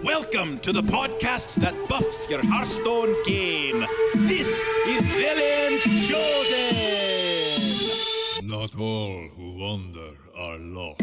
Welcome to the podcast that buffs your Hearthstone game. This is Velen's Chosen. Not all who wander are lost.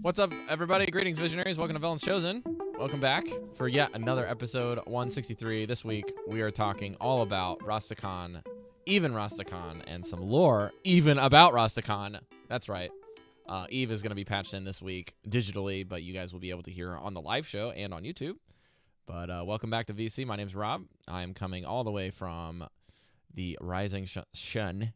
What's up, everybody? Greetings, visionaries. Welcome to Velen's Chosen. Welcome back for yet another episode 163. This week, we are talking all about Rastakhan, even Rastakhan, and some lore even about Rastakhan. That's right. Eve is going to be patched in this week digitally, but you guys will be able to hear her on the live show and on YouTube. But welcome back to VC. My name's Rob. I am coming all the way from the rising sun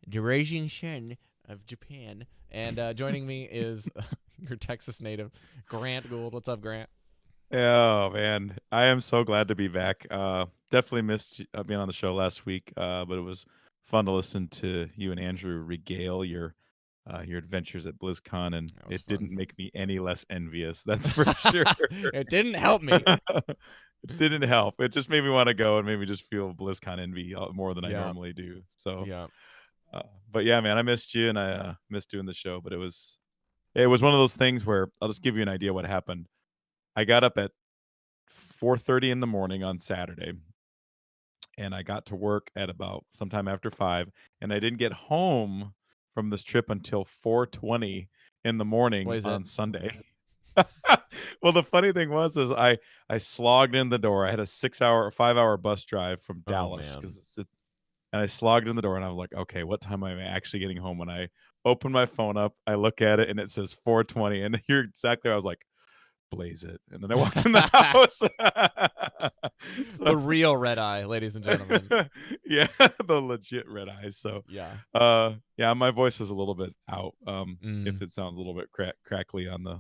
of Japan. And joining me is your Texas native, Grant Gould. What's up, Grant? Oh, man. I am so glad to be back. Definitely missed being on the show last week, but it was fun to listen to you and Andrew regale your adventures at BlizzCon, and it didn't make me any less envious. That's for sure. It didn't help me. It didn't help. It just made me want to go and made me just feel BlizzCon envy more than I normally do. So, but yeah, man, I missed you and I missed doing the show, but it was one of those things where I'll just give you an idea what happened. I got up at 4:30 in the morning on Saturday, and I got to work at about sometime after 5, and I didn't get home from this trip until 4:20 in the morning on Sunday. Well, the funny thing was I slogged in the door. I had a 5-hour bus drive from Dallas and I slogged in the door, and I was like, okay, what time am I actually getting home? When I open my phone up, I look at it, and it says 4:20, and you're exactly where I was like, blaze it. And then I walked in the house. The real red eye, ladies and gentlemen. Yeah, the legit red eye. So yeah, my voice is a little bit out. If it sounds a little bit crackly on the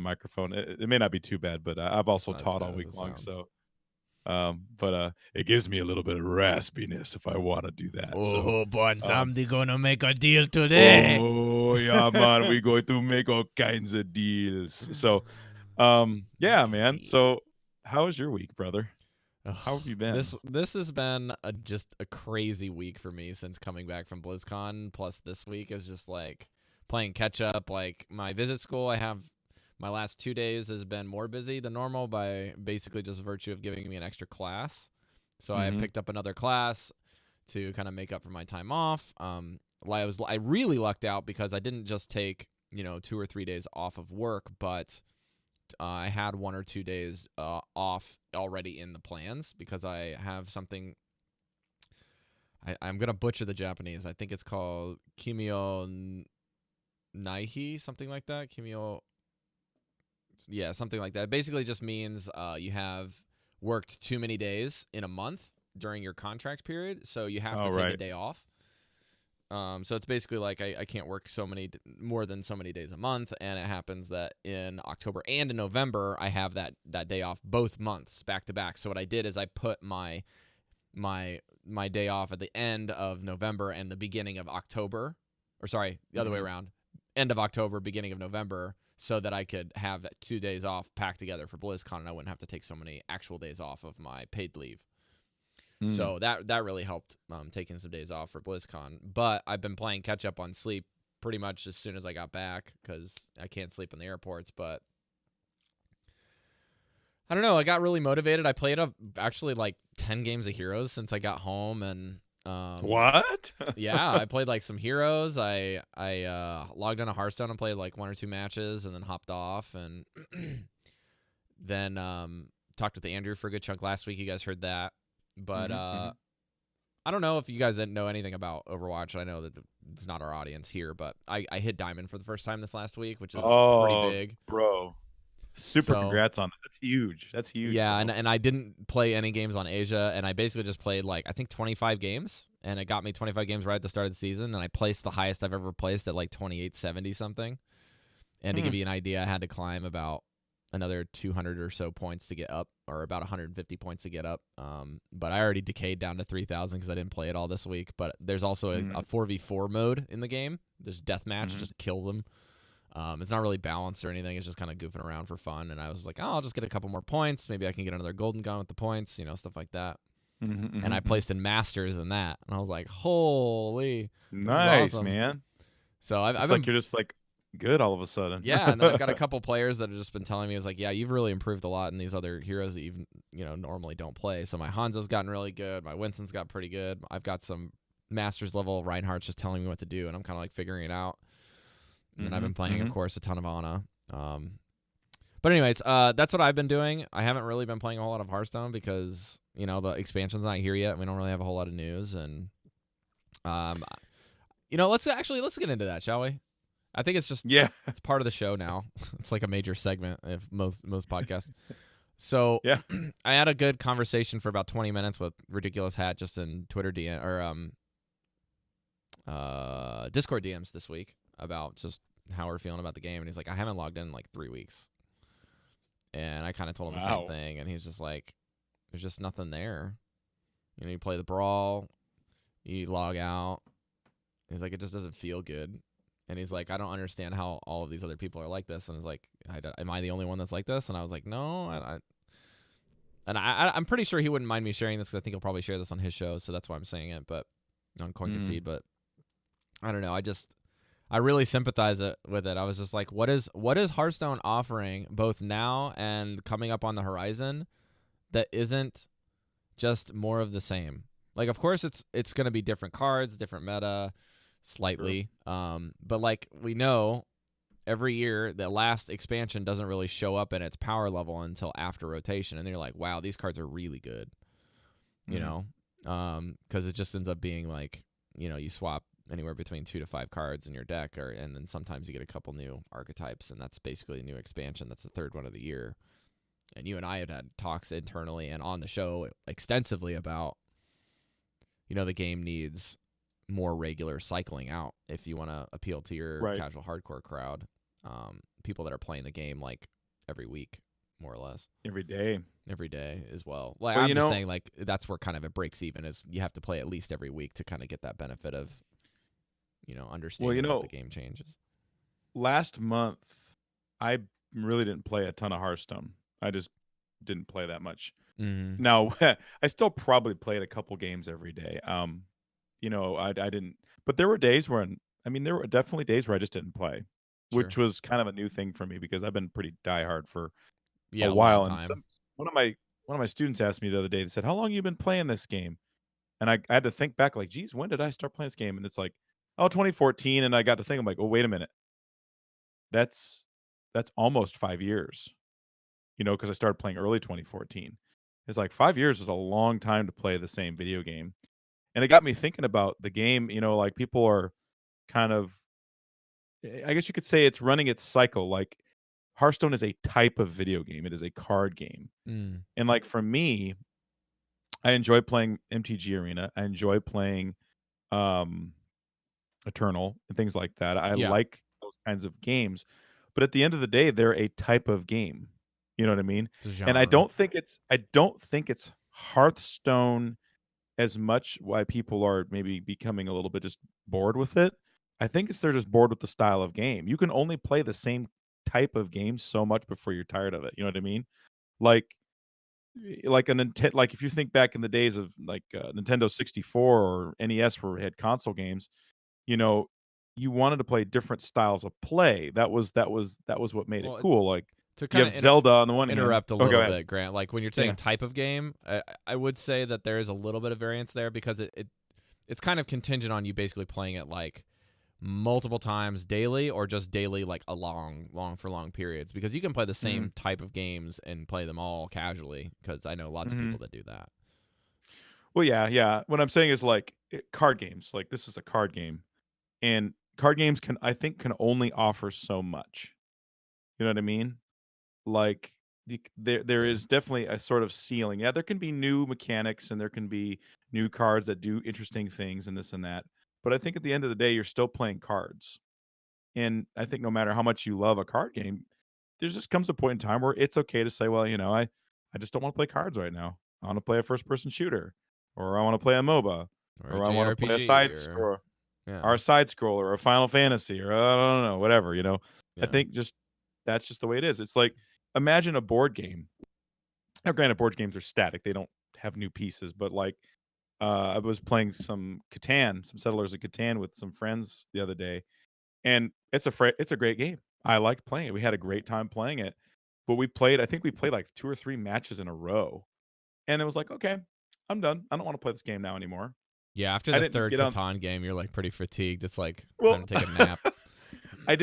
microphone, it may not be too bad, but I've also taught all week long, so but it gives me a little bit of raspiness if I want to do that. Oh, but somebody gonna make a deal today. Oh yeah, man, we're going to make all kinds of deals. So yeah, man. So how was your week, brother? How have you been? This has been just a crazy week for me since coming back from BlizzCon. Plus this week is just like playing catch up. Like my visit school, my last 2 days has been more busy than normal by basically just virtue of giving me an extra class. So I picked up another class to kind of make up for my time off. I really lucked out because I didn't just take 2 or 3 days off of work, but I had 1 or 2 days off already in the plans because I have something. I'm gonna butcher the Japanese. I think it's called Kimio Naihi, something like that. Yeah, something like that. It basically just means you have worked too many days in a month during your contract period, so you have to take a day off. So it's basically like I can't work more than so many days a month, and it happens that in October and in November I have that day off both months back to back. So what I did is I put my day off at the end of November and the beginning of October, or sorry, the other way around, end of October, beginning of November, so that I could have 2 days off packed together for BlizzCon, and I wouldn't have to take so many actual days off of my paid leave. So that really helped taking some days off for BlizzCon. But I've been playing catch up on sleep pretty much as soon as I got back because I can't sleep in the airports. But I don't know. I got really motivated. I played actually like 10 games of Heroes since I got home, and what? Yeah, I played like some Heroes. I logged on a Hearthstone and played like 1 or 2 matches, and then hopped off, and then talked with Andrew for a good chunk last week. You guys heard that. But I don't know if you guys didn't know anything about Overwatch. I know that it's not our audience here, but I hit Diamond for the first time this last week, which is pretty big. Bro. Super congrats on that. That's huge. That's huge. Yeah, and I didn't play any games on Asia, and I basically just played like I think 25 games, and it got me 25 games right at the start of the season, and I placed the highest I've ever placed at like 2870 something. And to give you an idea, I had to climb about another 200 or so points to get up, or about 150 points to get up. But I already decayed down to 3,000 because I didn't play it all this week. But there's also a 4v4 mode in the game. There's deathmatch, just kill them. It's not really balanced or anything. It's just kind of goofing around for fun. And I was like, oh, I'll just get a couple more points. Maybe I can get another golden gun with the points, stuff like that. And I placed in Masters in that. And I was like, holy. Nice, awesome. man. So I've been, like you're just like good all of a sudden. Yeah, and then I've got a couple players that have just been telling me, it's like, yeah, you've really improved a lot in these other heroes that you normally don't play. So my Hanzo's gotten really good. My Winston's got pretty good. I've got some Masters level Reinhardt's just telling me what to do, and I'm kind of like figuring it out. And I've been playing, of course, a ton of Ana. But anyways, that's what I've been doing. I haven't really been playing a whole lot of Hearthstone because, the expansion's not here yet. We don't really have a whole lot of news. And, let's get into that, shall we? I think it's just, it's part of the show now. It's like a major segment of most podcasts. So I had a good conversation for about 20 minutes with Ridiculous Hat just in Twitter DM or Discord DMs this week about just how we're feeling about the game. And he's like, I haven't logged in like 3 weeks. And I kind of told him the same thing. And he's just like, there's just nothing there. You play the brawl, you log out. He's like, it just doesn't feel good. And he's like, I don't understand how all of these other people are like this. And he's like, am I the only one that's like this? And I was like, no. I'm pretty sure he wouldn't mind me sharing this because I think he'll probably share this on his show. So that's why I'm saying it, but on Coin Concede. But I don't know. I really sympathize with it. I was just like, what is Hearthstone offering both now and coming up on the horizon that isn't just more of the same? Like, of course, it's going to be different cards, different meta, slightly. But like we know, every year the last expansion doesn't really show up in its power level until after rotation, and you're like, wow, these cards are really good. Because it just ends up being like, you swap anywhere between 2 to 5 cards in your deck, and then sometimes you get a couple new archetypes, and that's basically a new expansion. That's the third one of the year. And you and I had talks internally and on the show extensively about, the game needs more regular cycling out if you want to appeal to your casual hardcore crowd, people that are playing the game like every week, more or less. Every day as well. Like, I'm just saying, like, that's where kind of it breaks even, is you have to play at least every week to kind of get that benefit of understanding what the game changes. Last month, I really didn't play a ton of Hearthstone. I just didn't play that much. Now, I still probably played a couple games every day. I didn't. But there were days there were definitely days where I just didn't play, which was kind of a new thing for me because I've been pretty diehard for a while. And one of my students asked me the other day. They said, "How long have you been playing this game?" And I had to think back, like, geez, when did I start playing this game? And it's like, 2014. And I got to think, I'm like, oh, wait a minute. That's almost 5 years, because I started playing early 2014. It's like 5 years is a long time to play the same video game. And it got me thinking about the game, like people are kind of, I guess you could say it's running its cycle. Like Hearthstone is a type of video game. It is a card game. And like for me, I enjoy playing MTG Arena. I enjoy playing Eternal and things like that. I like those kinds of games. But at the end of the day, they're a type of game. You know what I mean? And I don't think it's Hearthstone as much why people are maybe becoming a little bit just bored with it. I think they're just bored with the style of game. You can only play the same type of game so much before you're tired of it. You know what I mean? Like a Nintendo, like if you think back in the days of like Nintendo 64 or NES where we had console games, you wanted to play different styles of play. That was what made it cool. Like to kind of Zelda on the one interrupt hand. A little bit, Grant. Like when you're saying type of game, I would say that there is a little bit of variance there because it's kind of contingent on you basically playing it like multiple times daily or just daily like a long periods, because you can play the same type of games and play them all casually, because I know lots of people that do that. Well, yeah. What I'm saying is like card games. Like this is a card game, and card games can only offer so much. You know what I mean? Like there is definitely a sort of ceiling. Yeah, there can be new mechanics and there can be new cards that do interesting things and this and that. But I think at the end of the day, you're still playing cards. And I think no matter how much you love a card game, there just comes a point in time where it's okay to say, well, I just don't want to play cards right now. I want to play a first-person shooter, or I want to play a MOBA, or a or I want to play a JRPG, or a side scroller, or a Final Fantasy, or I don't know, whatever. I think that's just the way it is. It's like, imagine a board game. Now, granted, board games are static; they don't have new pieces. But like, I was playing some Settlers of Catan with some friends the other day, and it's a great game. I liked playing it. We had a great time playing it. But I think we played like 2 or 3 matches in a row. And it was like, "Okay, I'm done. I don't wanna play this game now anymore." Yeah, after I the didn't third get on Catan game, you're like pretty fatigued. It's like Well, time to take a nap.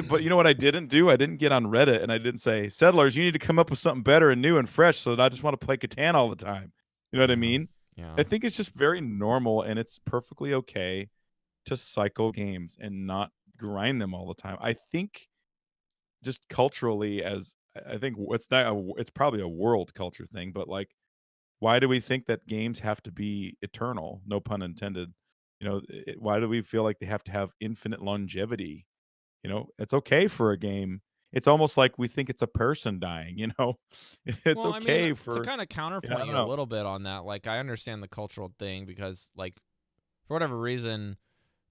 but you know what I didn't do? I didn't get on Reddit and I didn't say, "Settlers, you need to come up with something better and new and fresh so that I just wanna play Catan all the time." You know what I mean? Yeah. I think it's just very normal and it's perfectly okay to cycle games and not grind them all the time. I think just culturally, I think it's probably a world culture thing, but, like, why do we think that games have to be eternal? No pun intended. Why do we feel like they have to have infinite longevity? It's okay for a game. It's almost like we think it's a person dying, It's Well, I mean, okay to for kind of yeah, I counterpoint don't you a know. little bit on that, like I understand the cultural thing because, like, for whatever reason,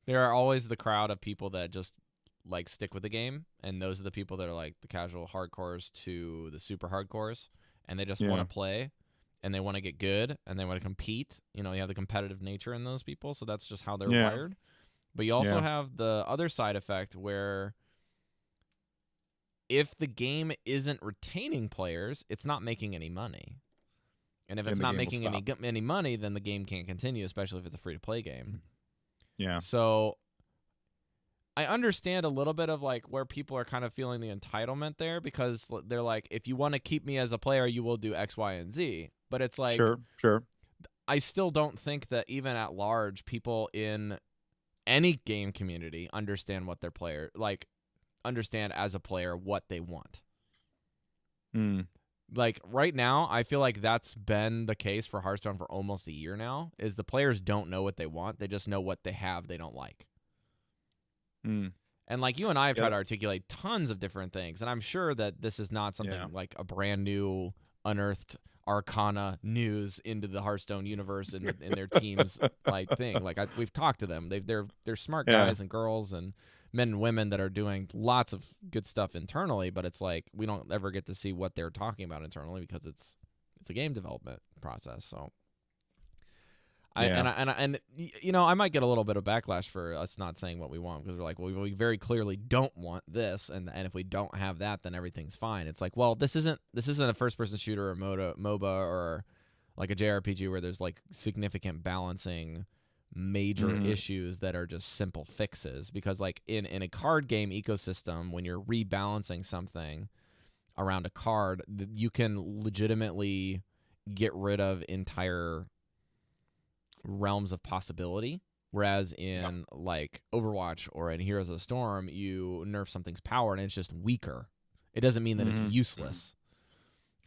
there are always the crowd of people that just like stick with the game, and those are the people that are like the casual hardcores to the super hardcores, and they just want Yeah. to play, and they want to get good, and they want to compete. You have the competitive nature in those people, so that's just how they're Yeah. wired. But you also Yeah. have the other side effect where if the game isn't retaining players, it's not making any money. And if it's And the not game will making stop. any money, then the game can't continue, especially if it's a free-to-play game. Yeah. So I understand a little bit of like where people are kind of feeling the entitlement there because they're like, if you want to keep me as a player, you will do X, Y, and Z. But it's like, Sure. I still don't think that even at large, people in any game community understand what their player, like, understand as a player what they want. Mm. Like right now, I feel like that's been the case for Hearthstone for almost a year now, is the players don't know what they want. They just know what they have they don't like. Mm. And like you and I have tried Yep. to articulate tons of different things, and I'm sure that this is not something Yeah. like a brand new unearthed arcana news into the Hearthstone universe and in their teams like thing. Like we've talked to them. They're smart Yeah. guys and girls and men and women that are doing lots of good stuff internally, but it's like we don't ever get to see what they're talking about internally because it's a game development process. So Yeah. I might get a little bit of backlash for us not saying what we want because we're like, well, we very clearly don't want this, and if we don't have that, then everything's fine. It's like, well, this isn't a first person shooter or MOBA or like a JRPG where there's like significant balancing major Mhm. issues that are just simple fixes. Because like in a card game ecosystem, when you're rebalancing something around a card, you can legitimately get rid of entire realms of possibility, whereas in like Overwatch or in Heroes of the Storm, you nerf something's power and it's just weaker. It doesn't mean that it's useless.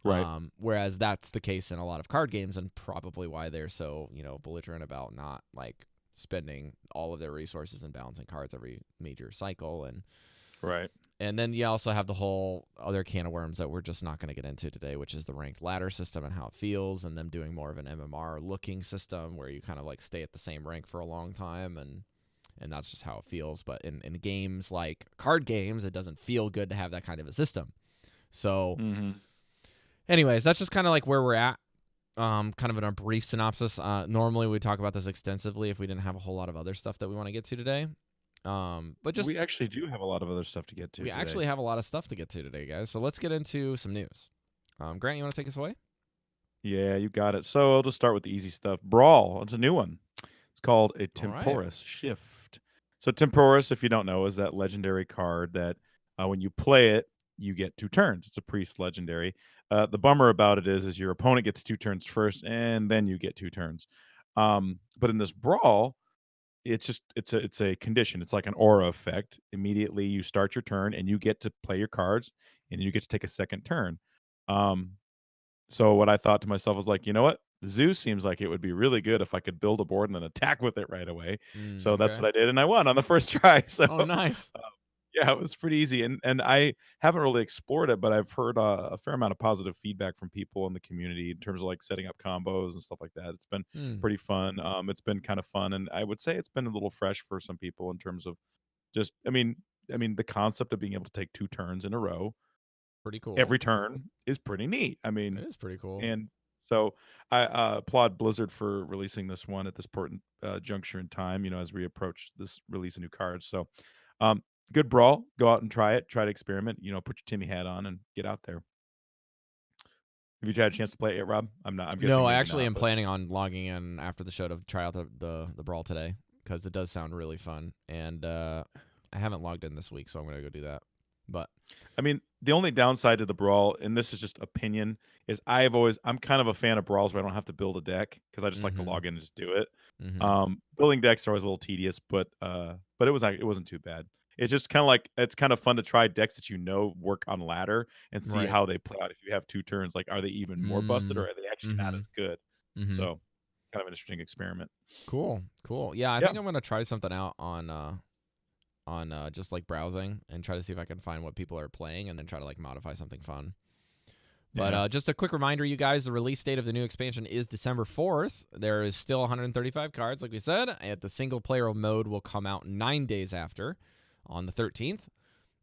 Right. Whereas that's the case in a lot of card games, and probably why they're so belligerent about not like spending all of their resources in balancing cards every major cycle. And then you also have the whole other can of worms that we're just not going to get into today, which is the ranked ladder system and how it feels, and them doing more of an MMR looking system where you kind of like stay at the same rank for a long time, and that's just how it feels. But in games like card games, it doesn't feel good to have that kind of a system. So anyways, that's just kind of like where we're at. Kind of in a brief synopsis. Normally we talk about this extensively if we didn't have a whole lot of other stuff that we want to get to today. But just we actually do have a lot of other stuff to get to. We actually have a lot of stuff to get to today, guys. So let's get into some news. Grant, you want to take us away? Yeah, you got it. So I'll just start with the easy stuff. Brawl. It's a new one. It's called a Temporis Shift. So Temporis, if you don't know, is that legendary card that when you play it, you get 2 turns. It's a priest legendary. The bummer about it is your opponent gets 2 turns first, and then you get 2 turns. But in this Brawl, it's a condition. It's like an aura effect. Immediately you start your turn and you get to play your cards and you get to take a second turn. So what I thought to myself was like, you know what? Zoo seems like it would be really good if I could build a board and then attack with it right away. So that's what I did, and I won on the first try. So oh, nice. Yeah, it was pretty easy, and I haven't really explored it, but I've heard a fair amount of positive feedback from people in the community in terms of like setting up combos and stuff like that. It's been pretty fun. It's been kind of fun, and I would say it's been a little fresh for some people in terms of just, I mean, the concept of being able to take 2 turns in a row Pretty cool. every turn is pretty neat. I It mean, is pretty cool. and so I applaud Blizzard for releasing this one at this important juncture in time, as we approach this release of new cards. So, um, good brawl. Go out and try it. Try to experiment. Put your Timmy hat on and get out there. Have you had a chance to play it yet, Rob? I'm not. I'm guessing No, I maybe actually not, am but- planning on logging in after the show to try out the brawl today because it does sound really fun, and I haven't logged in this week, so I'm gonna go do that. But I mean, the only downside to the brawl, and this is just opinion, is I'm kind of a fan of brawls where I don't have to build a deck because I just like to log in and just do it. Building decks are always a little tedious, but it wasn't too bad. It's just kind of like it's kind of fun to try decks that work on ladder and see how they play out. If you have 2 turns, like are they even more busted or are they actually not as good? So kind of an interesting experiment. Cool. Yeah, I think I'm gonna try something out on just like browsing and try to see if I can find what people are playing and then try to like modify something fun. But just a quick reminder, you guys, the release date of the new expansion is December 4th. There is still 135 cards, like we said. And the single-player mode will come out 9 days after, on the 13th.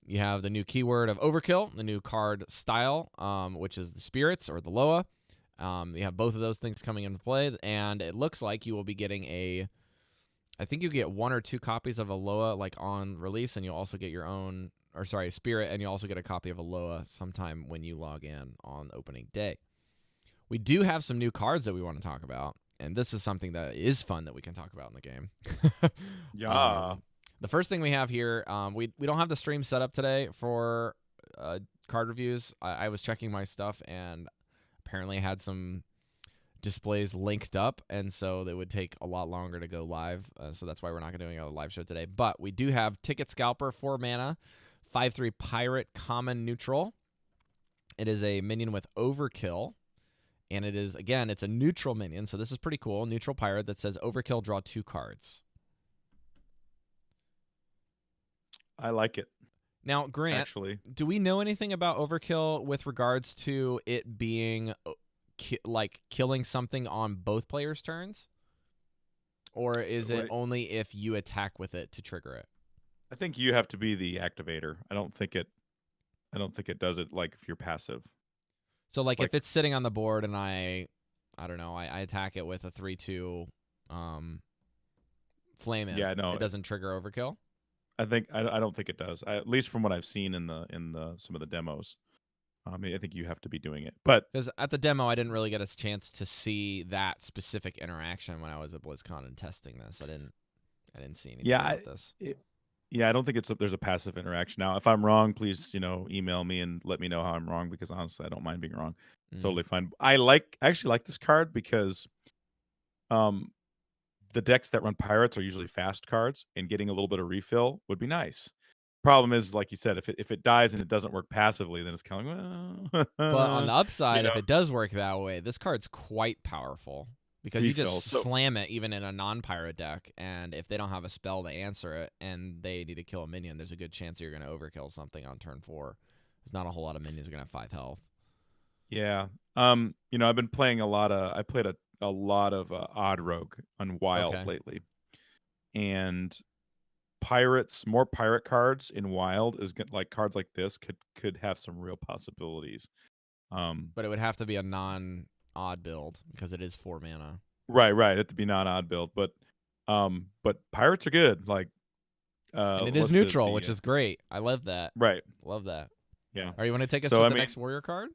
You have the new keyword of Overkill, the new card style, which is the Spirits or the Loa. You have both of those things coming into play, and it looks like you will be getting I think you get 1 or 2 copies of Alola like on release, and you'll also get Spirit, and you also get a copy of Alola sometime when you log in on opening day. We do have some new cards that we want to talk about, and this is something that is fun that we can talk about in the game. The first thing we have here, we don't have the stream set up today for card reviews. I was checking my stuff, and apparently I had some displays linked up, and so they would take a lot longer to go live, so that's why we're not doing a live show today. But we do have Ticket Scalper, 4 mana, 5/3 Pirate, common, neutral. It is a minion with Overkill, and it's a neutral minion, so this is pretty cool. Neutral Pirate that says Overkill, draw 2 cards. I like it. Now, Grant, actually, do we know anything about Overkill with regards to it being killing something on both players' turns? Or is it only if you attack with it to trigger it? I think you have to be the activator. I don't think it does it like if you're passive. So like if it's sitting on the board and I don't know, I attack it with a 3/2 flame in. Yeah, no. It doesn't trigger Overkill? I don't think it does. At least from what I've seen in the some of the demos. I think you have to be doing it. But because at the demo, I didn't really get a chance to see that specific interaction when I was at BlizzCon and testing this. I didn't see anything about this. I don't think there's a passive interaction. Now, if I'm wrong, please, email me and let me know how I'm wrong, because honestly, I don't mind being wrong. It's totally fine. I actually like this card because the decks that run pirates are usually fast cards, and getting a little bit of refill would be nice. Problem is, like you said, if it dies and it doesn't work passively, then it's kind of like, well. But on the upside, if it does work that way, this card's quite powerful because you just slam it even in a non-pirate deck, and if they don't have a spell to answer it and they need to kill a minion, there's a good chance you're going to overkill something on turn 4. There's not a whole lot of minions are going to have 5 health. Yeah. I've been playing I played a lot of Odd Rogue on Wild lately, and more pirate cards in Wild like cards like this could have some real possibilities. But it would have to be a non-odd build because it is 4 mana. Right. It have to be non-odd build, but pirates are good. Like, and it is neutral, which is great. I love that. Right. Love that. Yeah. All right, you want to take us to the next warrior card?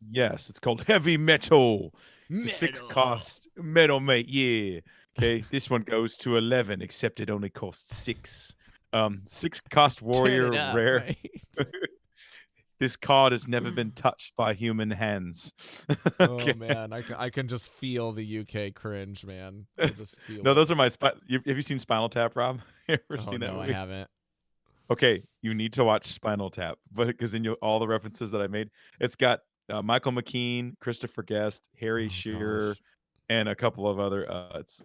Yes, it's called Heavy Metal. It's a 6 cost metal, mate. Yeah. Okay, this one goes to 11, except it only costs 6. 6 cost warrior rare. Right? This card has never been touched by human hands. Okay. Oh man, I can just feel the UK cringe, man. I just feel no, those are my have you seen Spinal Tap, Rob? Ever seen that movie? I haven't. Okay, you need to watch Spinal Tap, because in all the references that I made, it's got Michael McKean, Christopher Guest, Harry Shearer, and a couple of other.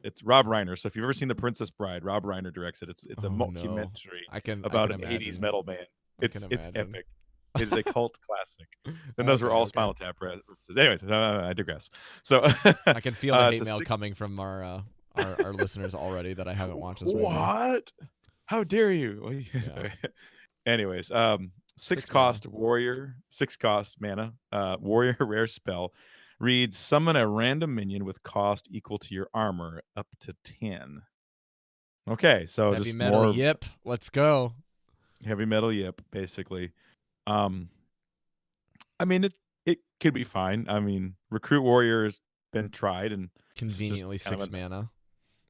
It's Rob Reiner. So if you've ever seen The Princess Bride, Rob Reiner directs it. It's a Oh no, mockumentary I can about an '80s imagine. metal band. I can It's imagine. epic. It is a cult classic. And those Okay, were all okay. Spinal Tap references. Anyways, I digress. So I can feel the hate it's mail coming from our listeners already that I haven't watched this movie. What? How dare you? Yeah. Anyways, six mana. cost warrior, 6 cost mana, warrior rare spell reads summon a random minion with cost equal to your armor up to 10. Okay, so Heavy just metal more yip. Let's go. heavy metal yip, basically. I mean it could be fine. I mean, recruit warrior has been tried and Conveniently just kind 6 of mana.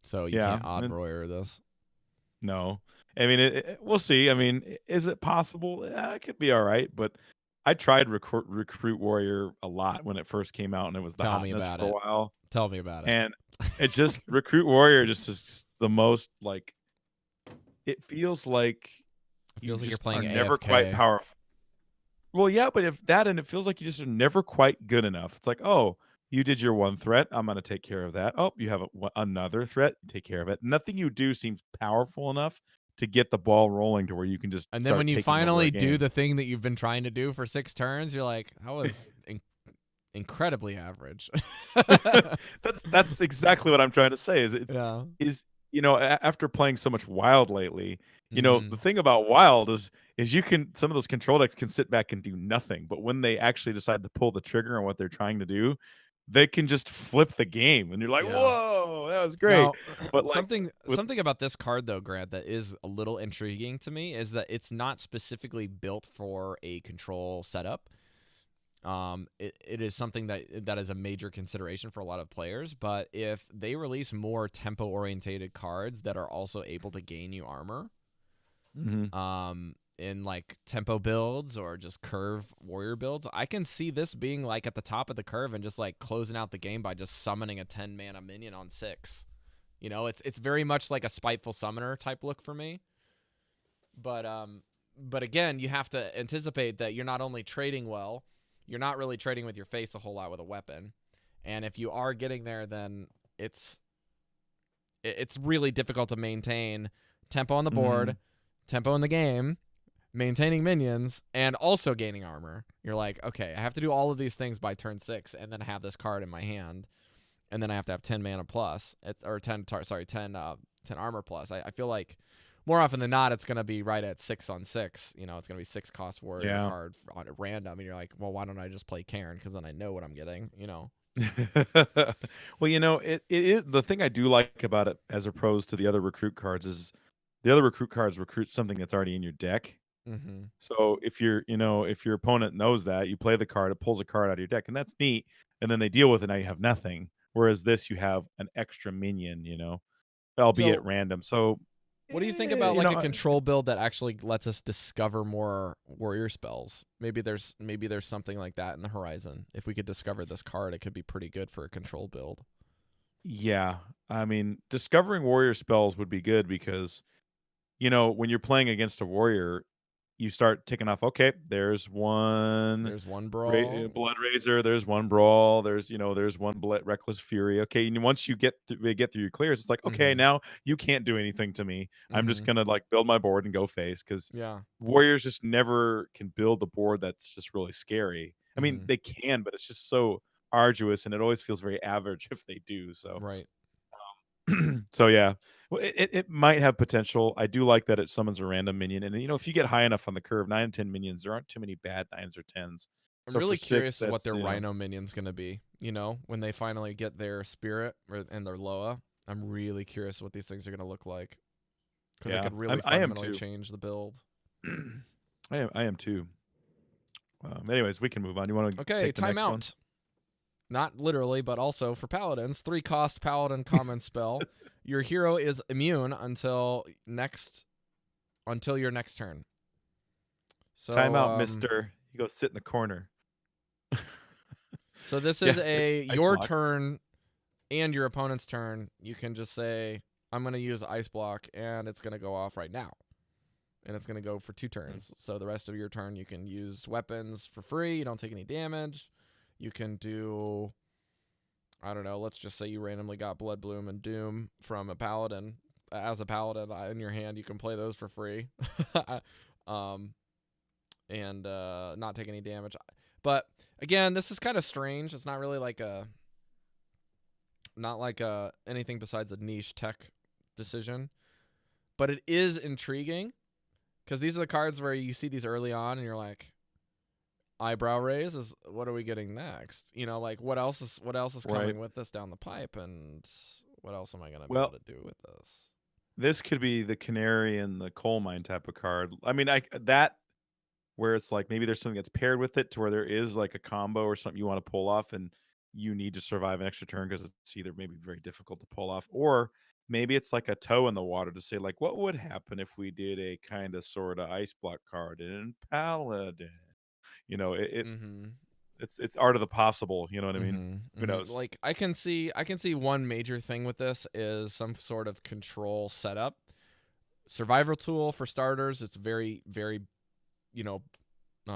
So you yeah, can't odd warrior this. no. I mean, we'll see. I mean, is it possible? Yeah, it could be all right, but I tried Recruit Warrior a lot when it first came out, and it was the hotness for a while. Tell me about it. And it just Recruit Warrior just is the most like. It feels like you're playing AFK. Never quite powerful. Well, yeah, but if that and it feels like you just are never quite good enough. It's like, oh, you did your one threat. I'm going to take care of that. Oh, you have another threat. Take care of it. Nothing you do seems powerful enough to get the ball rolling to where you can just. And then when you finally do the thing that you've been trying to do for 6 turns, you're like, that was incredibly average. that's exactly what I'm trying to say. Is after playing so much Wild lately, the thing about Wild is you can some of those control decks can sit back and do nothing, but when they actually decide to pull the trigger on what they're trying to do, they can just flip the game, and you're like, whoa, that was great. Now, but like, something about this card though, Grant, that is a little intriguing to me is that it's not specifically built for a control setup. It is something that is a major consideration for a lot of players, but if they release more tempo orientated cards that are also able to gain you armor, in like tempo builds or just curve warrior builds, I can see this being like at the top of the curve and just like closing out the game by just summoning a 10 mana minion on 6. It's very much like a spiteful summoner type look for me. But again, you have to anticipate that you're not only trading well, you're not really trading with your face a whole lot with a weapon. And if you are getting there, then it's really difficult to maintain tempo on the board, tempo in the game, maintaining minions, and also gaining armor. You're like, okay, I have to do all of these things by turn 6 and then have this card in my hand. And then I have to have 10 mana plus, or 10 armor plus. I feel like more often than not, it's going to be right at 6 on 6. It's going to be 6 cost warrior card on random. And you're like, well, why don't I just play Karen? Because then I know what I'm getting, Well, it is the thing I do like about it as opposed to the other recruit cards is the other recruit cards recruit something that's already in your deck. So if your opponent knows that, you play the card, it pulls a card out of your deck, and that's neat. And then they deal with it. Now you have nothing. Whereas this, you have an extra minion, albeit random. So what do you think about like a control build that actually lets us discover more warrior spells? Maybe there's something like that in the horizon. If we could discover this card, it could be pretty good for a control build. Yeah. I mean, discovering warrior spells would be good because, when you're playing against a warrior, you start ticking off, okay, there's one brawl, blood razor, there's one brawl, there's one reckless fury. Okay, and once you get through your clears, it's like, okay, now you can't do anything to me. I'm just gonna like build my board and go face, because warriors just never can build the board that's just really scary. I mean, they can, but it's just so arduous, and it always feels very average if they do. So right. So yeah, well, it might have potential. I do like that it summons a random minion, and if you get high enough on the curve, 9 and 10 minions, there aren't too many bad 9s or 10s. I'm really curious what their Rhino minion's gonna be. When they finally get their Spirit and their Loa, I'm really curious what these things are gonna look like, because it could really fundamentally change the build. I am too. Anyways, we can move on. You want to take the next one? Not literally, but also for paladins, 3 cost paladin common spell. Your hero is immune until your next turn. So time out, mister. You go sit in the corner. So this is your turn and your opponent's turn. You can just say, I'm going to use ice block, and it's going to go off right now. And it's going to go for 2 turns. So the rest of your turn, you can use weapons for free. You don't take any damage. You can do I don't know, let's just say you randomly got Blood Bloom and Doom from a paladin. As a paladin in your hand, you can play those for free. And not take any damage. But again, this is kind of strange. It's not really like anything besides a niche tech decision. But it is intriguing because these are the cards where you see these early on and you're like, eyebrow raise is, what are we getting next? You know, like what else is coming with this down the pipe, and what else am I going to be able to do with this? This could be the canary in the coal mine type of card. I mean, where it's like maybe there's something that's paired with it to where there is like a combo or something you want to pull off and you need to survive an extra turn because it's either maybe very difficult to pull off, or maybe it's like a toe in the water to say like, what would happen if we did a kind of sort of ice block card in Paladin? You know, it's art of the possible. You know what I mean? Who knows? Like I can see one major thing with this is some sort of control setup. Survival tool for starters. It's very, very,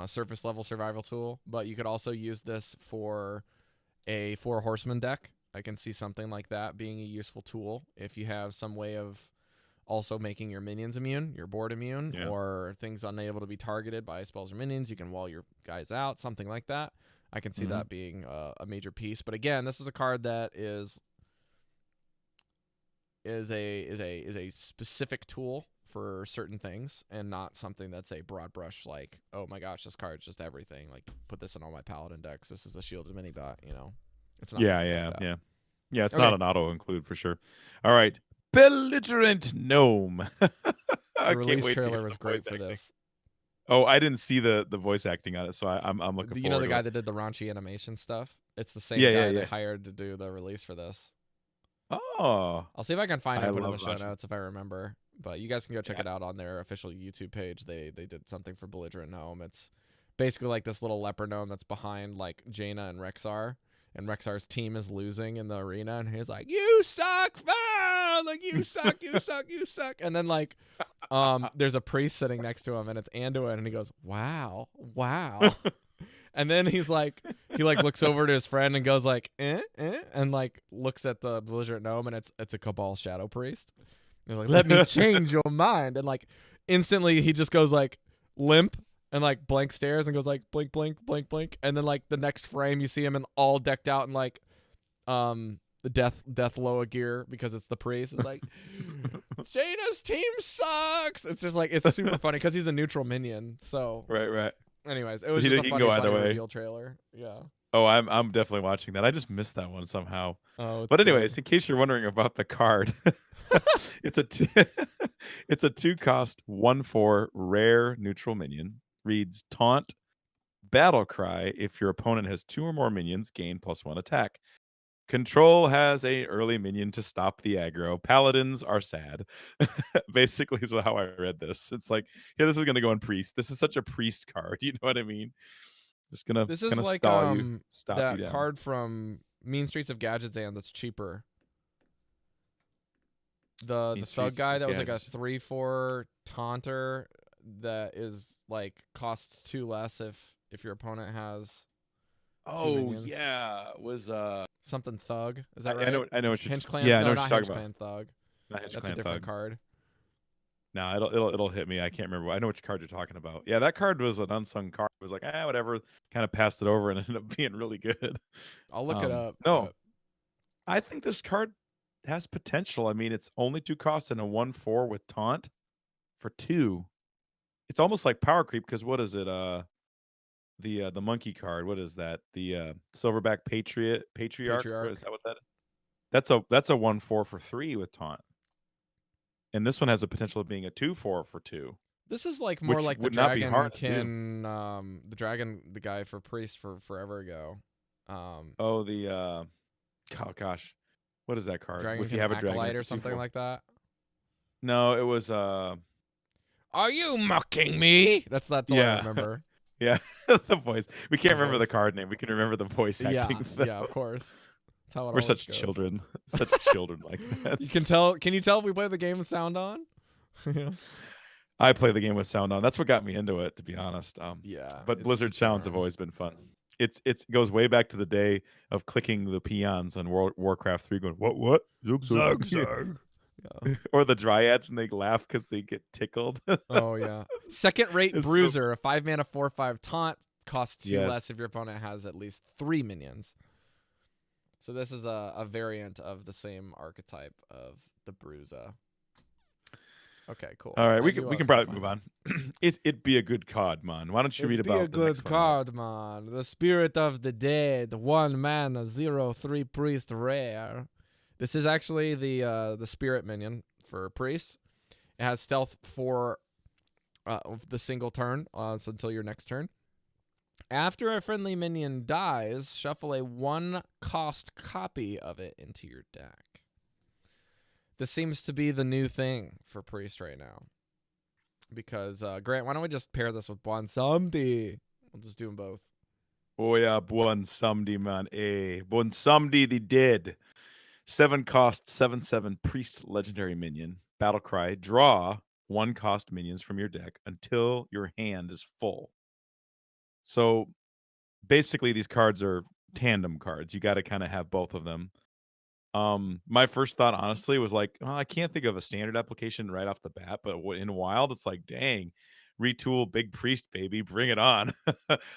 surface level survival tool. But you could also use this for a 4 horseman deck. I can see something like that being a useful tool if you have some way of also making your minions immune, your board immune, or things unable to be targeted by spells or minions. You can wall your guys out, something like that. I can see that being a major piece. But again, this is a card that is a specific tool for certain things, and not something that's a broad brush like, oh my gosh, this card's just everything. Like, put this in all my paladin decks. This is a shielded mini bot. It's not. Yeah. It's not an auto include for sure. All right. Belligerent Gnome. The release trailer was great for this. Oh, I didn't see the voice acting on it, so I'm looking forward to it. You know the guy that did the raunchy animation stuff? It's the same guy they hired to do the release for this. Oh. I'll see if I can find it and put it in the show notes if I remember. But you guys can go check it out on their official YouTube page. They did something for Belligerent Gnome. It's basically like this little leper gnome that's behind like Jaina and Rexar. And Rexar's team is losing in the arena, and he's like, "You suck, like you suck, you suck, you suck." And then like, there's a priest sitting next to him, and it's Anduin, and he goes, "Wow." And then he looks over to his friend and goes like, and like looks at the belligerent gnome, and it's a Cabal Shadow Priest. He's like, "Let me change your mind," and like instantly he just goes like limp. And like blank stares and goes like blink, blink, blink, blink, and then like the next frame you see him in all decked out in like the death Loa gear because it's the priest. It's like Jaina's team sucks. It's just like it's super funny because he's a neutral minion. So right. Anyways, it was just a funny reveal trailer. Yeah. Oh, I'm definitely watching that. I just missed that one somehow. Oh, but anyways, in case you're wondering about the card, it's a 2-cost 1/4 rare neutral minion. Reads Taunt, Battle Cry. If your opponent has 2 or more minions, gain +1 attack. Control has a early minion to stop the aggro. Paladins are sad. Basically is how I read this. It's like, yeah, this is gonna go in priest. This is such a priest card. You know what I mean? Just gonna. This is like stall you, stop that you down. card from Mean Streets of Gadgetzan that's cheaper. The thug guy that was like a 3/4 taunter. That is like costs 2 less if your opponent has 2 minions. It was something thug. Is that right? I know what you're Hinge Clan. Yeah, no, I know not what you're Hinge talking Clan Thug. Not Hinge That's Clan a different Thug. card. No, it'll hit me. I can't remember. I know which card you're talking about. Yeah, that card was an unsung card. It was like, whatever. Kind of passed it over and ended up being really good. I'll look it up. No, I think this card has potential. I mean, it's only 2 costs and a 1/4 with taunt for 2. It's almost like power creep because what is it? The monkey card. What is that? The Silverback Patriarch. What is that? What that? That's a 1/4 for 3 with taunt. And this one has the potential of being a 2/4 for 2. This is like more like the dragon the guy for priest for forever ago. Oh gosh, what is that card? Dragon if you have a dragon or something like that. No, it was Are you mocking me? That's all I remember. Yeah, the voice. We can't remember the card name. We can remember the voice acting. Yeah, of course. That's how it We're such goes. children. Such children like that. You can tell. Can you tell if we play the game with sound on? Yeah. I play the game with sound on. That's what got me into it, to be honest. Yeah. But Blizzard sounds have always been fun. it goes way back to the day of clicking the peons on Warcraft 3, going what zug Zug. Yeah. or the dryads when they laugh because they get tickled. Oh yeah. Second-rate It's bruiser, a 5-mana 4/5 taunt, costs 2 less Yes. if your opponent has at least 3 minions. So this is a variant of the same archetype of the bruiser. Okay, cool. All right, we can probably move on. It'd be a good card, man. Why don't you read about the next one? card, man. The Spirit of the Dead, 1 mana, 0/3 priest rare. This is actually the spirit minion for priests. It has stealth for the single turn, so until your next turn. After a friendly minion dies, shuffle a 1-cost copy of it into your deck. This seems to be the new thing for priest right now. Because, Grant, why don't we just pair this with Bonsumdi? We'll just do them both. Oh, yeah, Bonsumdi, man. Bonsumdi the Dead. 7-cost, 7/7 priest legendary minion. Battle cry. Draw 1-cost minions from your deck until your hand is full. So, basically, these cards are tandem cards. You got to kind of have both of them. My first thought, honestly, was like, I can't think of a standard application right off the bat, but in Wild, it's like, dang, retool Big Priest, baby, bring it on.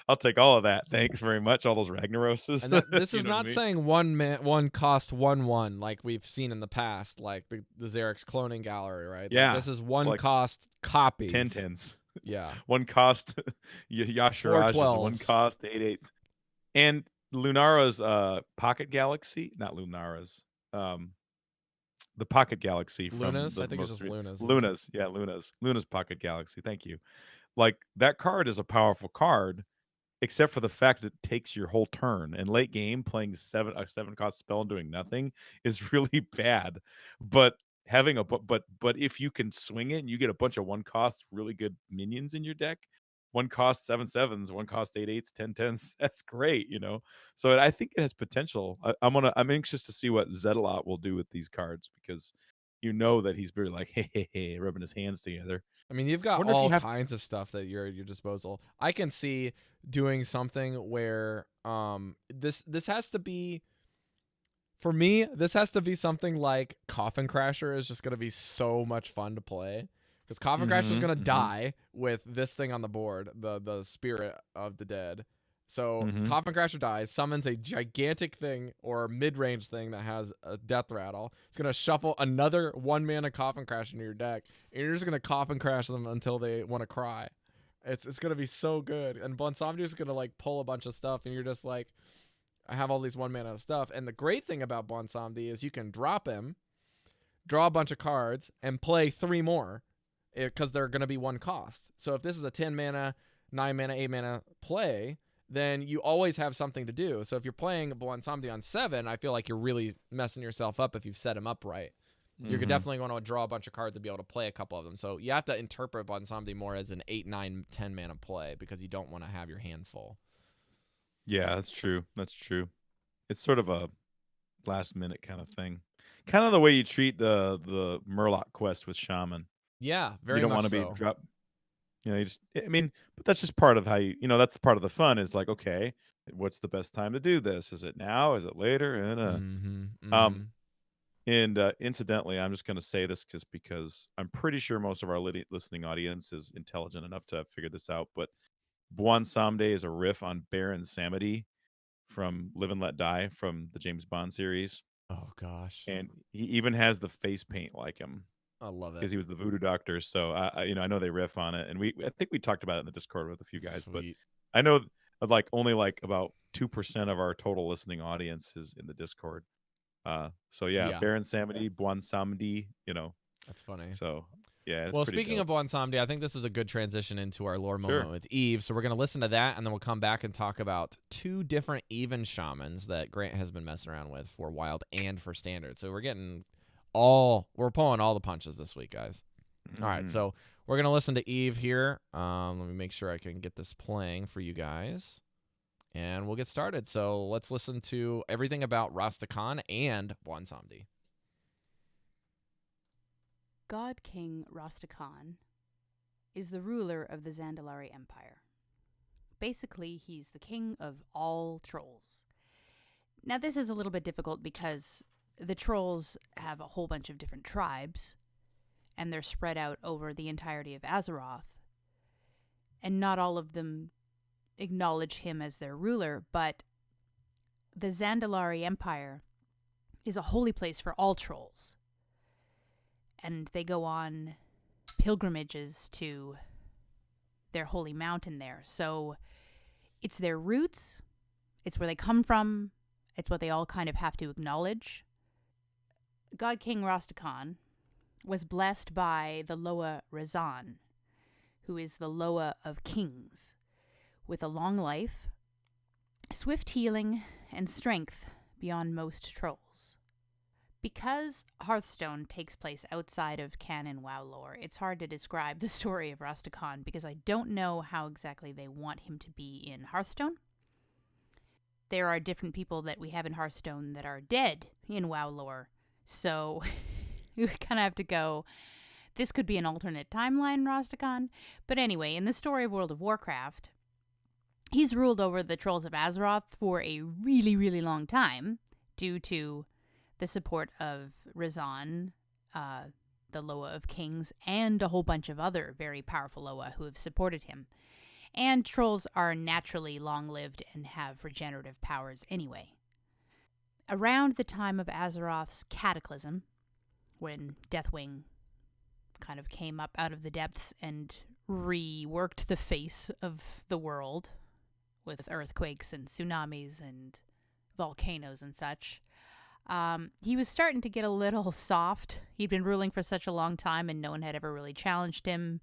I'll take all of that. Thanks very much. All those Ragnaroses. And this is not I mean? saying 1-cost 1/1 like we've seen in the past, like the Xerix cloning gallery, right? Yeah. Like, this is 1-cost copies. 10/10s. Yeah. 1-cost Yashiraj is 1-cost 8/8s. And Lunara's Pocket Galaxy, not Lunara's. The Pocket Galaxy from Luna's? I think it's just Luna's. Luna's, yeah, Luna's Pocket Galaxy. Thank you. Like, that card is a powerful card, except for the fact that it takes your whole turn. And late game, playing a 7-cost spell and doing nothing is really bad. But having but if you can swing it and you get a bunch of 1-cost really good minions in your deck, 1-cost 7/7s, 1-cost 8/8s, 10/10s. That's great, So I think it has potential. I'm anxious to see what Zetalot will do with these cards, because that he's very like hey, rubbing his hands together. I mean, you've got all kinds of stuff that you're at your disposal. I can see doing something where this has to be, for me, this has to be something like Coffin Crasher is just going to be so much fun to play. Because Coffin Crasher is going to die with this thing on the board, the Spirit of the Dead. So Coffin Crasher dies, summons a gigantic thing or mid-range thing that has a Death Rattle. It's going to shuffle another 1-mana Coffin Crasher into your deck, and you're just going to Coffin Crash them until they want to cry. It's going to be so good. And Bonsomdi is going to like pull a bunch of stuff, and you're just like, I have all these 1-mana stuff. And the great thing about Bonsomdi is you can drop him, draw a bunch of cards, and play 3 more. Because they're going to be 1 cost. So if this is a 10 mana, 9 mana, 8 mana play, then you always have something to do. So if you're playing Bonsomdi on 7, I feel like you're really messing yourself up if you've set him up right. You're definitely going to draw a bunch of cards and be able to play a couple of them. So you have to interpret Bonsomdi more as an 8, 9, 10 mana play, because you don't want to have your hand full. Yeah, that's true. That's true. It's sort of a last minute kind of thing. Kind of the way you treat the Murloc quest with Shaman. Yeah, very much so. You don't want to be dropped. But that's just part of how that's part of the fun, is like, okay, what's the best time to do this? Is it now? Is it later? And incidentally, I'm just going to say this just because I'm pretty sure most of our listening audience is intelligent enough to have figured this out, but Bonsomdi is a riff on Baron Samedi from Live and Let Die from the James Bond series. Oh, gosh. And he even has the face paint like him. I love it, because he was the voodoo doctor. So I know they riff on it, and I think we talked about it in the Discord with a few guys. Sweet. But I know only about 2% of our total listening audience is in the Discord. So yeah. Baron Samedi, Bonsomdi, That's funny. So yeah. Well, speaking of Bonsomdi, I think this is a good transition into our lore moment with Eve. So we're gonna listen to that, and then we'll come back and talk about 2 different even shamans that Grant has been messing around with for Wild and for Standard. So we're pulling all the punches this week, guys. All right, so we're going to listen to Eve here. Let me make sure I can get this playing for you guys, and we'll get started. So let's listen to everything about Rastakhan and Bonsomdi. God King Rastakhan is the ruler of the Zandalari Empire. basically, he's the king of all trolls. Now, this is a little bit difficult because the trolls have a whole bunch of different tribes, and they're spread out over the entirety of Azeroth. And not all of them acknowledge him as their ruler, but the Zandalari Empire is a holy place for all trolls. And they go on pilgrimages to their holy mountain there. So it's their roots, it's where they come from, it's what they all kind of have to acknowledge. God King Rastakhan was blessed by the Loa Razan, who is the Loa of Kings, with a long life, swift healing, and strength beyond most trolls. Because Hearthstone takes place outside of canon WoW lore, it's hard to describe the story of Rastakhan because I don't know how exactly they want him to be in Hearthstone. There are different people that we have in Hearthstone that are dead in WoW lore, so we kind of have to go, this could be an alternate timeline, Rastakhan. But anyway, in the story of World of Warcraft, he's ruled over the Trolls of Azeroth for a really, really long time due to the support of Razan, the Loa of Kings, and a whole bunch of other very powerful Loa who have supported him. And trolls are naturally long-lived and have regenerative powers anyway. Around the time of Azeroth's cataclysm, when Deathwing kind of came up out of the depths and reworked the face of the world with earthquakes and tsunamis and volcanoes and such, he was starting to get a little soft. He'd been ruling for such a long time and no one had ever really challenged him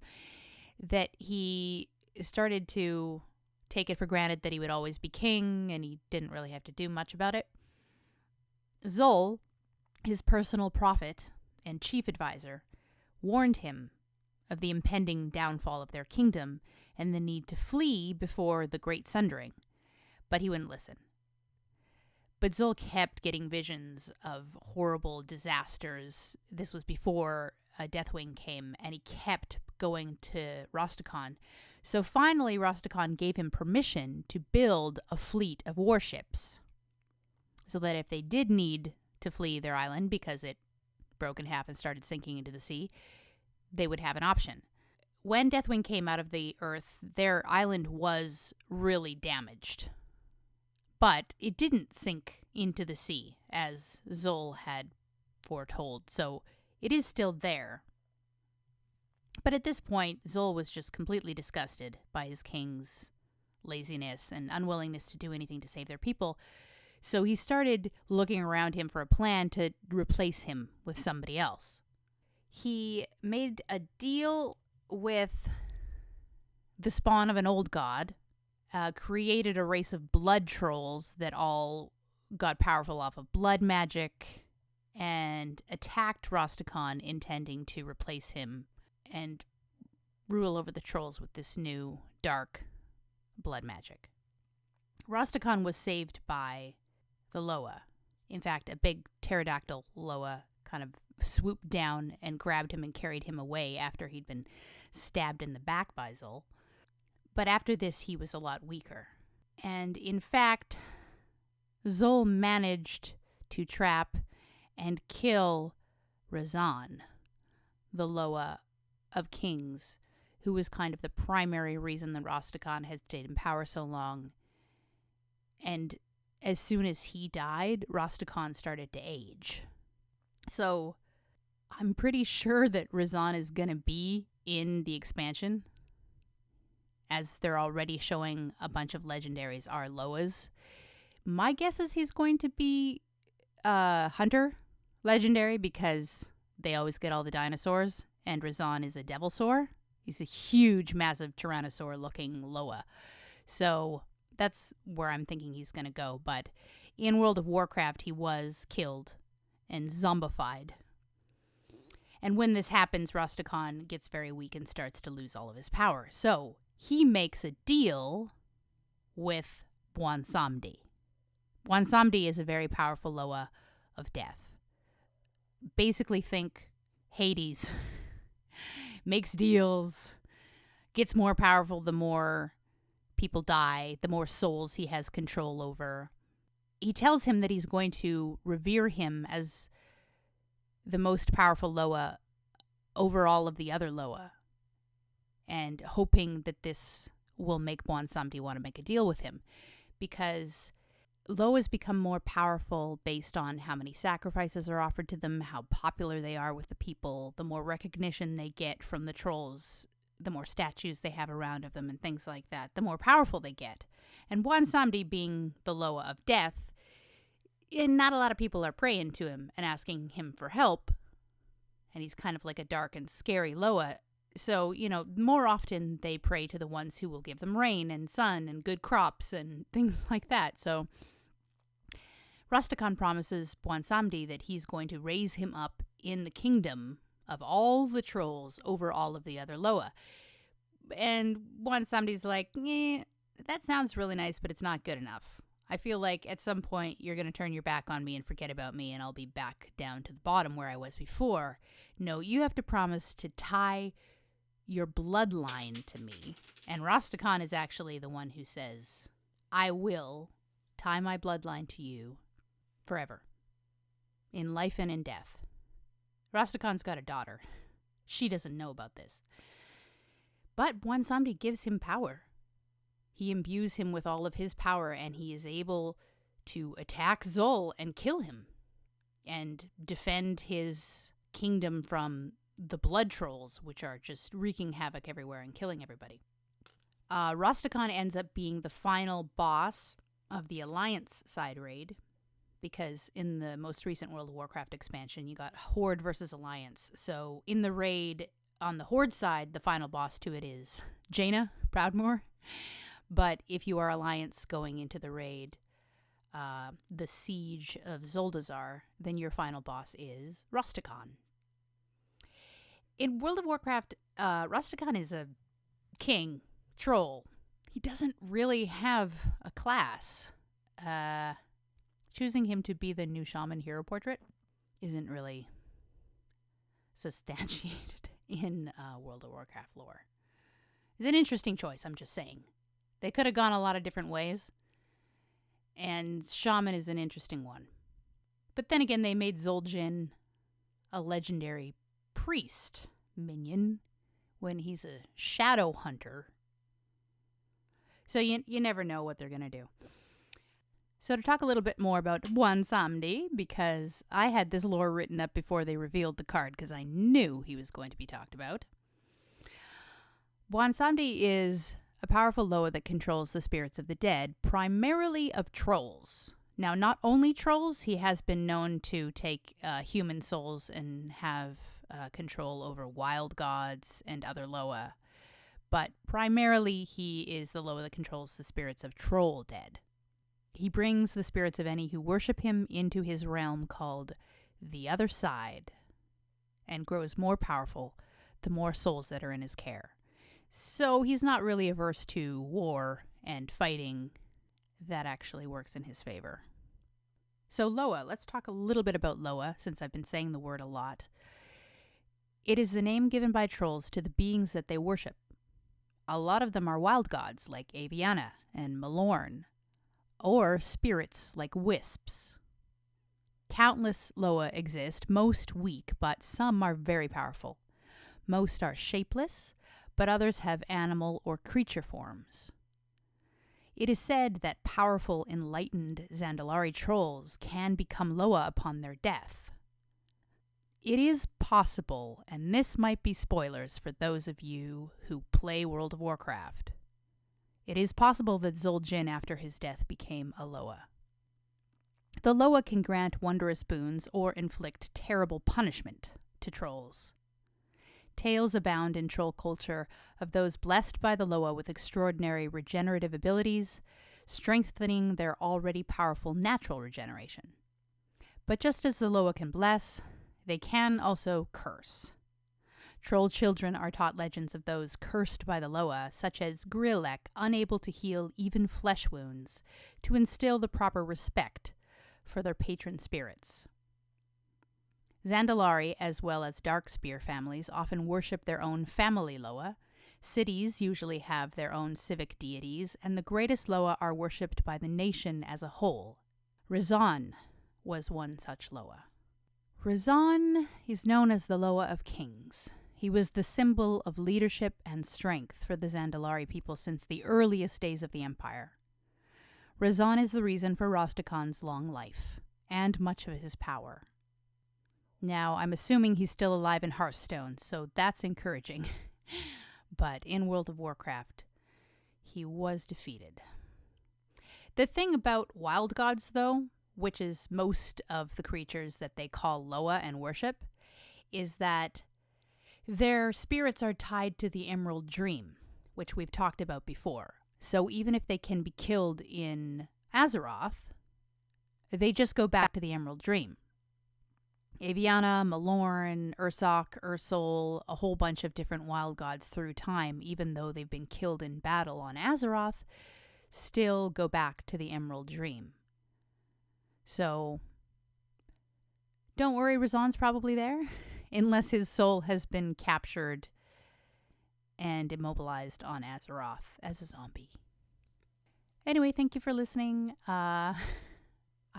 that he started to take it for granted that he would always be king and he didn't really have to do much about it. Zol, his personal prophet and chief advisor, warned him of the impending downfall of their kingdom and the need to flee before the Great Sundering, but he wouldn't listen. But Zol kept getting visions of horrible disasters. This was before Deathwing came, and he kept going to Rastakhan. So finally, Rastakhan gave him permission to build a fleet of warships, so that if they did need to flee their island because it broke in half and started sinking into the sea, they would have an option. When Deathwing came out of the earth, their island was really damaged. But it didn't sink into the sea, as Zol had foretold, so it is still there. But at this point, Zol was just completely disgusted by his king's laziness and unwillingness to do anything to save their people, so he started looking around him for a plan to replace him with somebody else. He made a deal with the spawn of an old god, created a race of blood trolls that all got powerful off of blood magic, and attacked Rastakhan, intending to replace him and rule over the trolls with this new, dark blood magic. Rastakhan was saved by the Loa. In fact, a big pterodactyl Loa kind of swooped down and grabbed him and carried him away after he'd been stabbed in the back by Zol. But after this, he was a lot weaker. And in fact, Zol managed to trap and kill Razan, the Loa of Kings, who was kind of the primary reason that Rastakhan had stayed in power so long. And as soon as he died, Rastakhan started to age. So I'm pretty sure that Razan is going to be in the expansion, as they're already showing a bunch of legendaries are Loas. My guess is he's going to be Hunter legendary because they always get all the dinosaurs, and Razan is a Devilsaur. He's a huge, massive Tyrannosaur-looking Loa. So that's where I'm thinking he's going to go. But in World of Warcraft, he was killed and zombified. And when this happens, Rastakhan gets very weak and starts to lose all of his power. So he makes a deal with Bwansamdi. Bwansamdi is a very powerful Loa of death. Basically think Hades. Makes deals, gets more powerful the more people die, the more souls he has control over. He tells him that he's going to revere him as the most powerful Loa over all of the other Loa, and hoping that this will make Bwonsamdi want to make a deal with him, because Loas become more powerful based on how many sacrifices are offered to them, how popular they are with the people, the more recognition they get from the trolls, the more statues they have around of them and things like that, the more powerful they get. And Bwonsamdi being the Loa of death, and not a lot of people are praying to him and asking him for help, and he's kind of like a dark and scary Loa. So, more often they pray to the ones who will give them rain and sun and good crops and things like that. So Rastakhan promises Bwonsamdi that he's going to raise him up in the kingdom of all the trolls over all of the other Loa. And Bwonsamdi's like, that sounds really nice, but it's not good enough. I feel like at some point you're going to turn your back on me and forget about me, and I'll be back down to the bottom where I was before. No, you have to promise to tie your bloodline to me. And Rastakhan is actually the one who says, I will tie my bloodline to you forever, in life and in death. Rastakhan's got a daughter. She doesn't know about this. But Bwonsamdi gives him power. He imbues him with all of his power, and he is able to attack Zol and kill him and defend his kingdom from the blood trolls, which are just wreaking havoc everywhere and killing everybody. Rastakhan ends up being the final boss of the Alliance side raid, because in the most recent World of Warcraft expansion, you got Horde versus Alliance. So in the raid, on the Horde side, the final boss to it is Jaina Proudmoore. But if you are Alliance going into the raid, the Siege of Zuldazar, then your final boss is Rastakhan. In World of Warcraft, Rastakhan is a king, troll. He doesn't really have a class. Choosing him to be the new shaman hero portrait isn't really substantiated in World of Warcraft lore. It's an interesting choice, I'm just saying. They could have gone a lot of different ways, and shaman is an interesting one. But then again, they made Zul'jin a legendary priest minion when he's a shadow hunter. So you never know what they're going to do. So to talk a little bit more about Bwonsamdi, because I had this lore written up before they revealed the card, because I knew he was going to be talked about. Bwonsamdi is a powerful Loa that controls the spirits of the dead, primarily of trolls. Now, not only trolls, he has been known to take human souls and have control over wild gods and other Loa. But primarily, he is the Loa that controls the spirits of troll dead. He brings the spirits of any who worship him into his realm called the Other Side, and grows more powerful the more souls that are in his care. So he's not really averse to war and fighting. That actually works in his favor. So Loa, let's talk a little bit about Loa, since I've been saying the word a lot. It is the name given by trolls to the beings that they worship. A lot of them are wild gods like Aviana and Malorn, or spirits like wisps. Countless Loa exist, most weak, but some are very powerful. Most are shapeless, but others have animal or creature forms. It is said that powerful, enlightened Zandalari trolls can become Loa upon their death. It is possible, and this might be spoilers for those of you who play World of Warcraft, it is possible that Zul'jin after his death became a Loa. The Loa can grant wondrous boons or inflict terrible punishment to trolls. Tales abound in troll culture of those blessed by the Loa with extraordinary regenerative abilities, strengthening their already powerful natural regeneration. But just as the Loa can bless, they can also curse. Troll children are taught legends of those cursed by the Loa, such as Grillek, unable to heal even flesh wounds, to instill the proper respect for their patron spirits. Zandalari, as well as Darkspear families, often worship their own family Loa, Cities usually have their own civic deities, and the greatest Loa are worshipped by the nation as a whole. Razan was one such Loa. Razan is known as the Loa of Kings. He was the symbol of leadership and strength for the Zandalari people since the earliest days of the Empire. Razan is the reason for Rastakhan's long life, and much of his power. Now, I'm assuming he's still alive in Hearthstone, so that's encouraging. But in World of Warcraft, he was defeated. The thing about wild gods, though, which is most of the creatures that they call Loa and worship, is that their spirits are tied to the Emerald Dream, which we've talked about before. So even if they can be killed in Azeroth, they just go back to the Emerald Dream. Aviana, Malorn, Ursoc, Ursol, a whole bunch of different wild gods through time, even though they've been killed in battle on Azeroth, still go back to the Emerald Dream. So, don't worry, Razan's probably there, unless his soul has been captured and immobilized on Azeroth as a zombie. Anyway, thank you for listening. I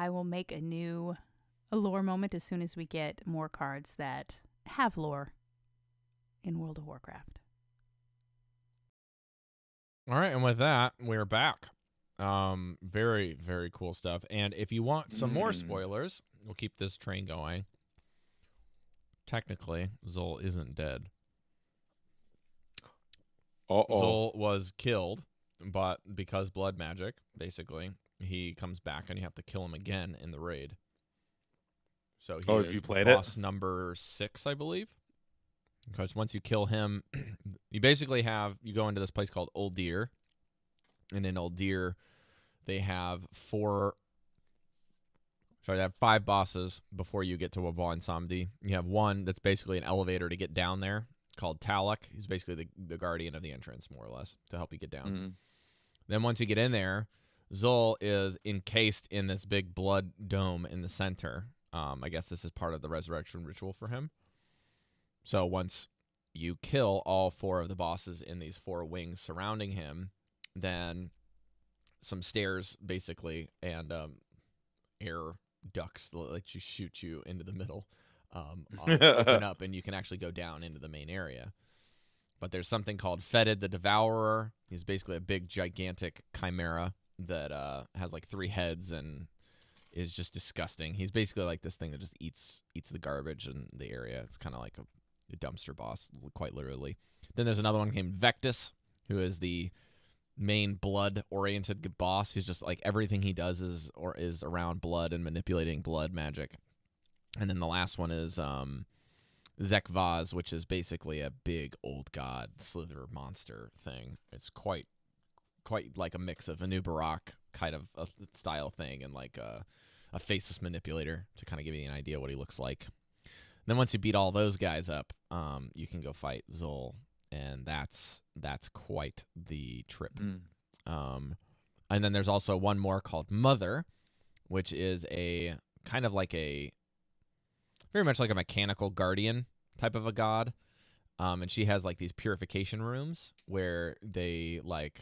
will make a new lore moment as soon as we get more cards that have lore in World of Warcraft. All right, and with that, we're back. Very, very cool stuff. And if you want some more spoilers, we'll keep this train going. Technically, Zol isn't dead. Zol was killed, but because blood magic, basically, he comes back and you have to kill him again in the raid. So he is you played boss number 6, I believe. Because once you kill him, you basically you go into this place called Old Deer. And in Old Deer, they have 5 bosses before you get to Wabon Samdi. You have one that's basically an elevator to get down there called Talak. He's basically the guardian of the entrance, more or less, to help you get down. Mm-hmm. Then once you get in there, Zol is encased in this big blood dome in the center. I guess this is part of the resurrection ritual for him. So once you kill all 4 of the bosses in these 4 wings surrounding him, then some stairs, basically, and air ducts that let you shoot you into the middle open up, and you can actually go down into the main area. But there's something called Fetid the Devourer. He's basically a big, gigantic chimera that has like 3 heads and is just disgusting. He's basically like this thing that just eats the garbage in the area. It's kind of like a dumpster boss, quite literally. Then there's another one named Vectus, who is the main blood-oriented boss. He's just like everything he does is around blood and manipulating blood magic. And then the last one is Zekvaz, which is basically a big old god slither monster thing. It's quite like a mix of Anu Barak kind of a style thing and like a faceless manipulator to kind of give you an idea what he looks like. And then once you beat all those guys up, you can go fight Zol, and that's quite the trip. And then there's also one more called Mother, which is a kind of like very much like a mechanical guardian type of a god. And she has like these purification rooms where they like,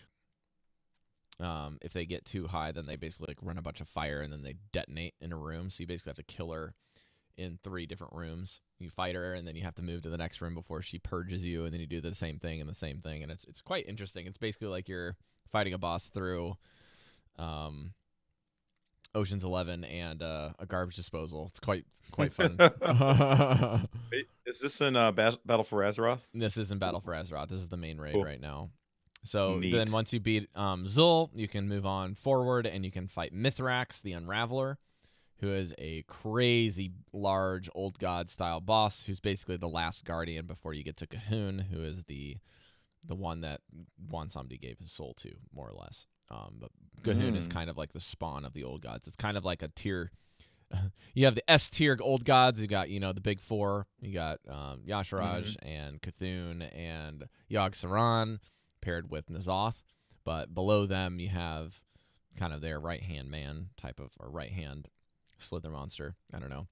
if they get too high, then they basically like run a bunch of fire and then they detonate in a room. So you basically have to kill her in 3 different rooms. You fight her, and then you have to move to the next room before she purges you, and then you do the same thing and the same thing, and it's quite interesting. It's basically like you're fighting a boss through Ocean's 11 and a garbage disposal. It's quite fun. Wait, is this in Battle for Azeroth? This is in Battle for Azeroth. This is the main raid right now. So Neat. Then once you beat Zul, you can move on forward, and you can fight Mithrax, the Unraveler, who is a crazy large old god style boss who's basically the last guardian before you get to Cahoon, who is the one that Juan Samdi gave his soul to, more or less. But Cahoon is kind of like the spawn of the old gods. It's kind of like a tier. You have the S tier old gods. You got, the big 4. You got Yasharaj and Cthulhu and Yogg Saron paired with N'Zoth. But below them, you have kind of their right-hand man type of, or right-hand slither monster. I don't know.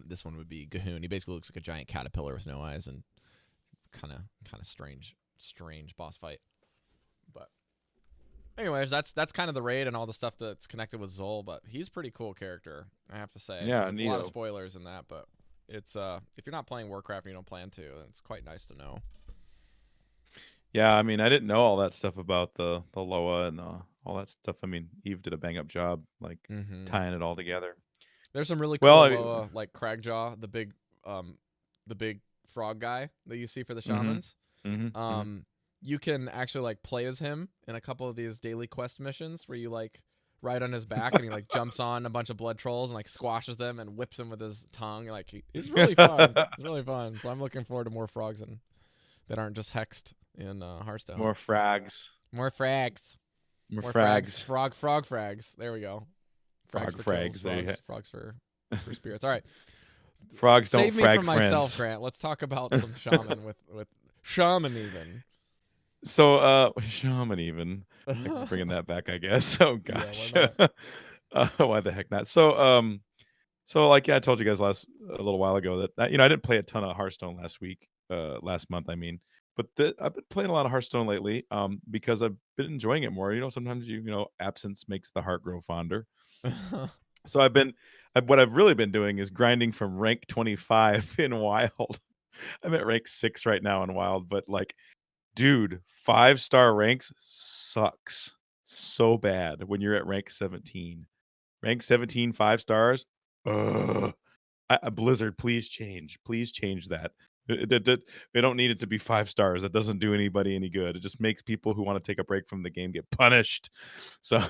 This one would be Cahoon. He basically looks like a giant caterpillar with no eyes and kind of strange strange boss fight. But anyways, that's kind of the raid and all the stuff that's connected with Zol. But he's a pretty cool character, I have to say. Yeah, it's a lot of spoilers in that, but it's if you're not playing Warcraft and you don't plan to, it's quite nice to know. Yeah, I mean, I didn't know all that stuff about the Loa and all that stuff. I mean, Eve did a bang up job, like tying it all together. There's some really cool Loa, like Cragjaw, the big frog guy that you see for the shamans. You can actually like play as him in a couple of these daily quest missions where you like ride on his back and he like jumps on a bunch of blood trolls and like squashes them and whips them with his tongue. Like it's really fun. It's really fun. So I'm looking forward to more frogs that aren't just hexed in Hearthstone. More frags. More frags. More frags. Frog frags. There we go. Frags for kills, frogs for spirits. All right. Frogs don't Save me frag from friends. myself, Grant. Let's talk about some shaman with shaman even. So shaman even. Bringing that back, I guess. Oh gosh. Yeah, why the heck not? So like I told you guys a little while ago that I didn't play a ton of Hearthstone last month, I mean. But I've been playing a lot of Hearthstone lately because I've been enjoying it more. Sometimes absence makes the heart grow fonder. So what I've really been doing is grinding from rank 25 in Wild. I'm at rank 6 right now in Wild, but like, dude, 5-star ranks sucks so bad when you're at rank 17. Rank 17, 5 stars. Blizzard, please change. Please change that. They don't need it to be 5 stars. That doesn't do anybody any good. It just makes people who want to take a break from the game get punished. So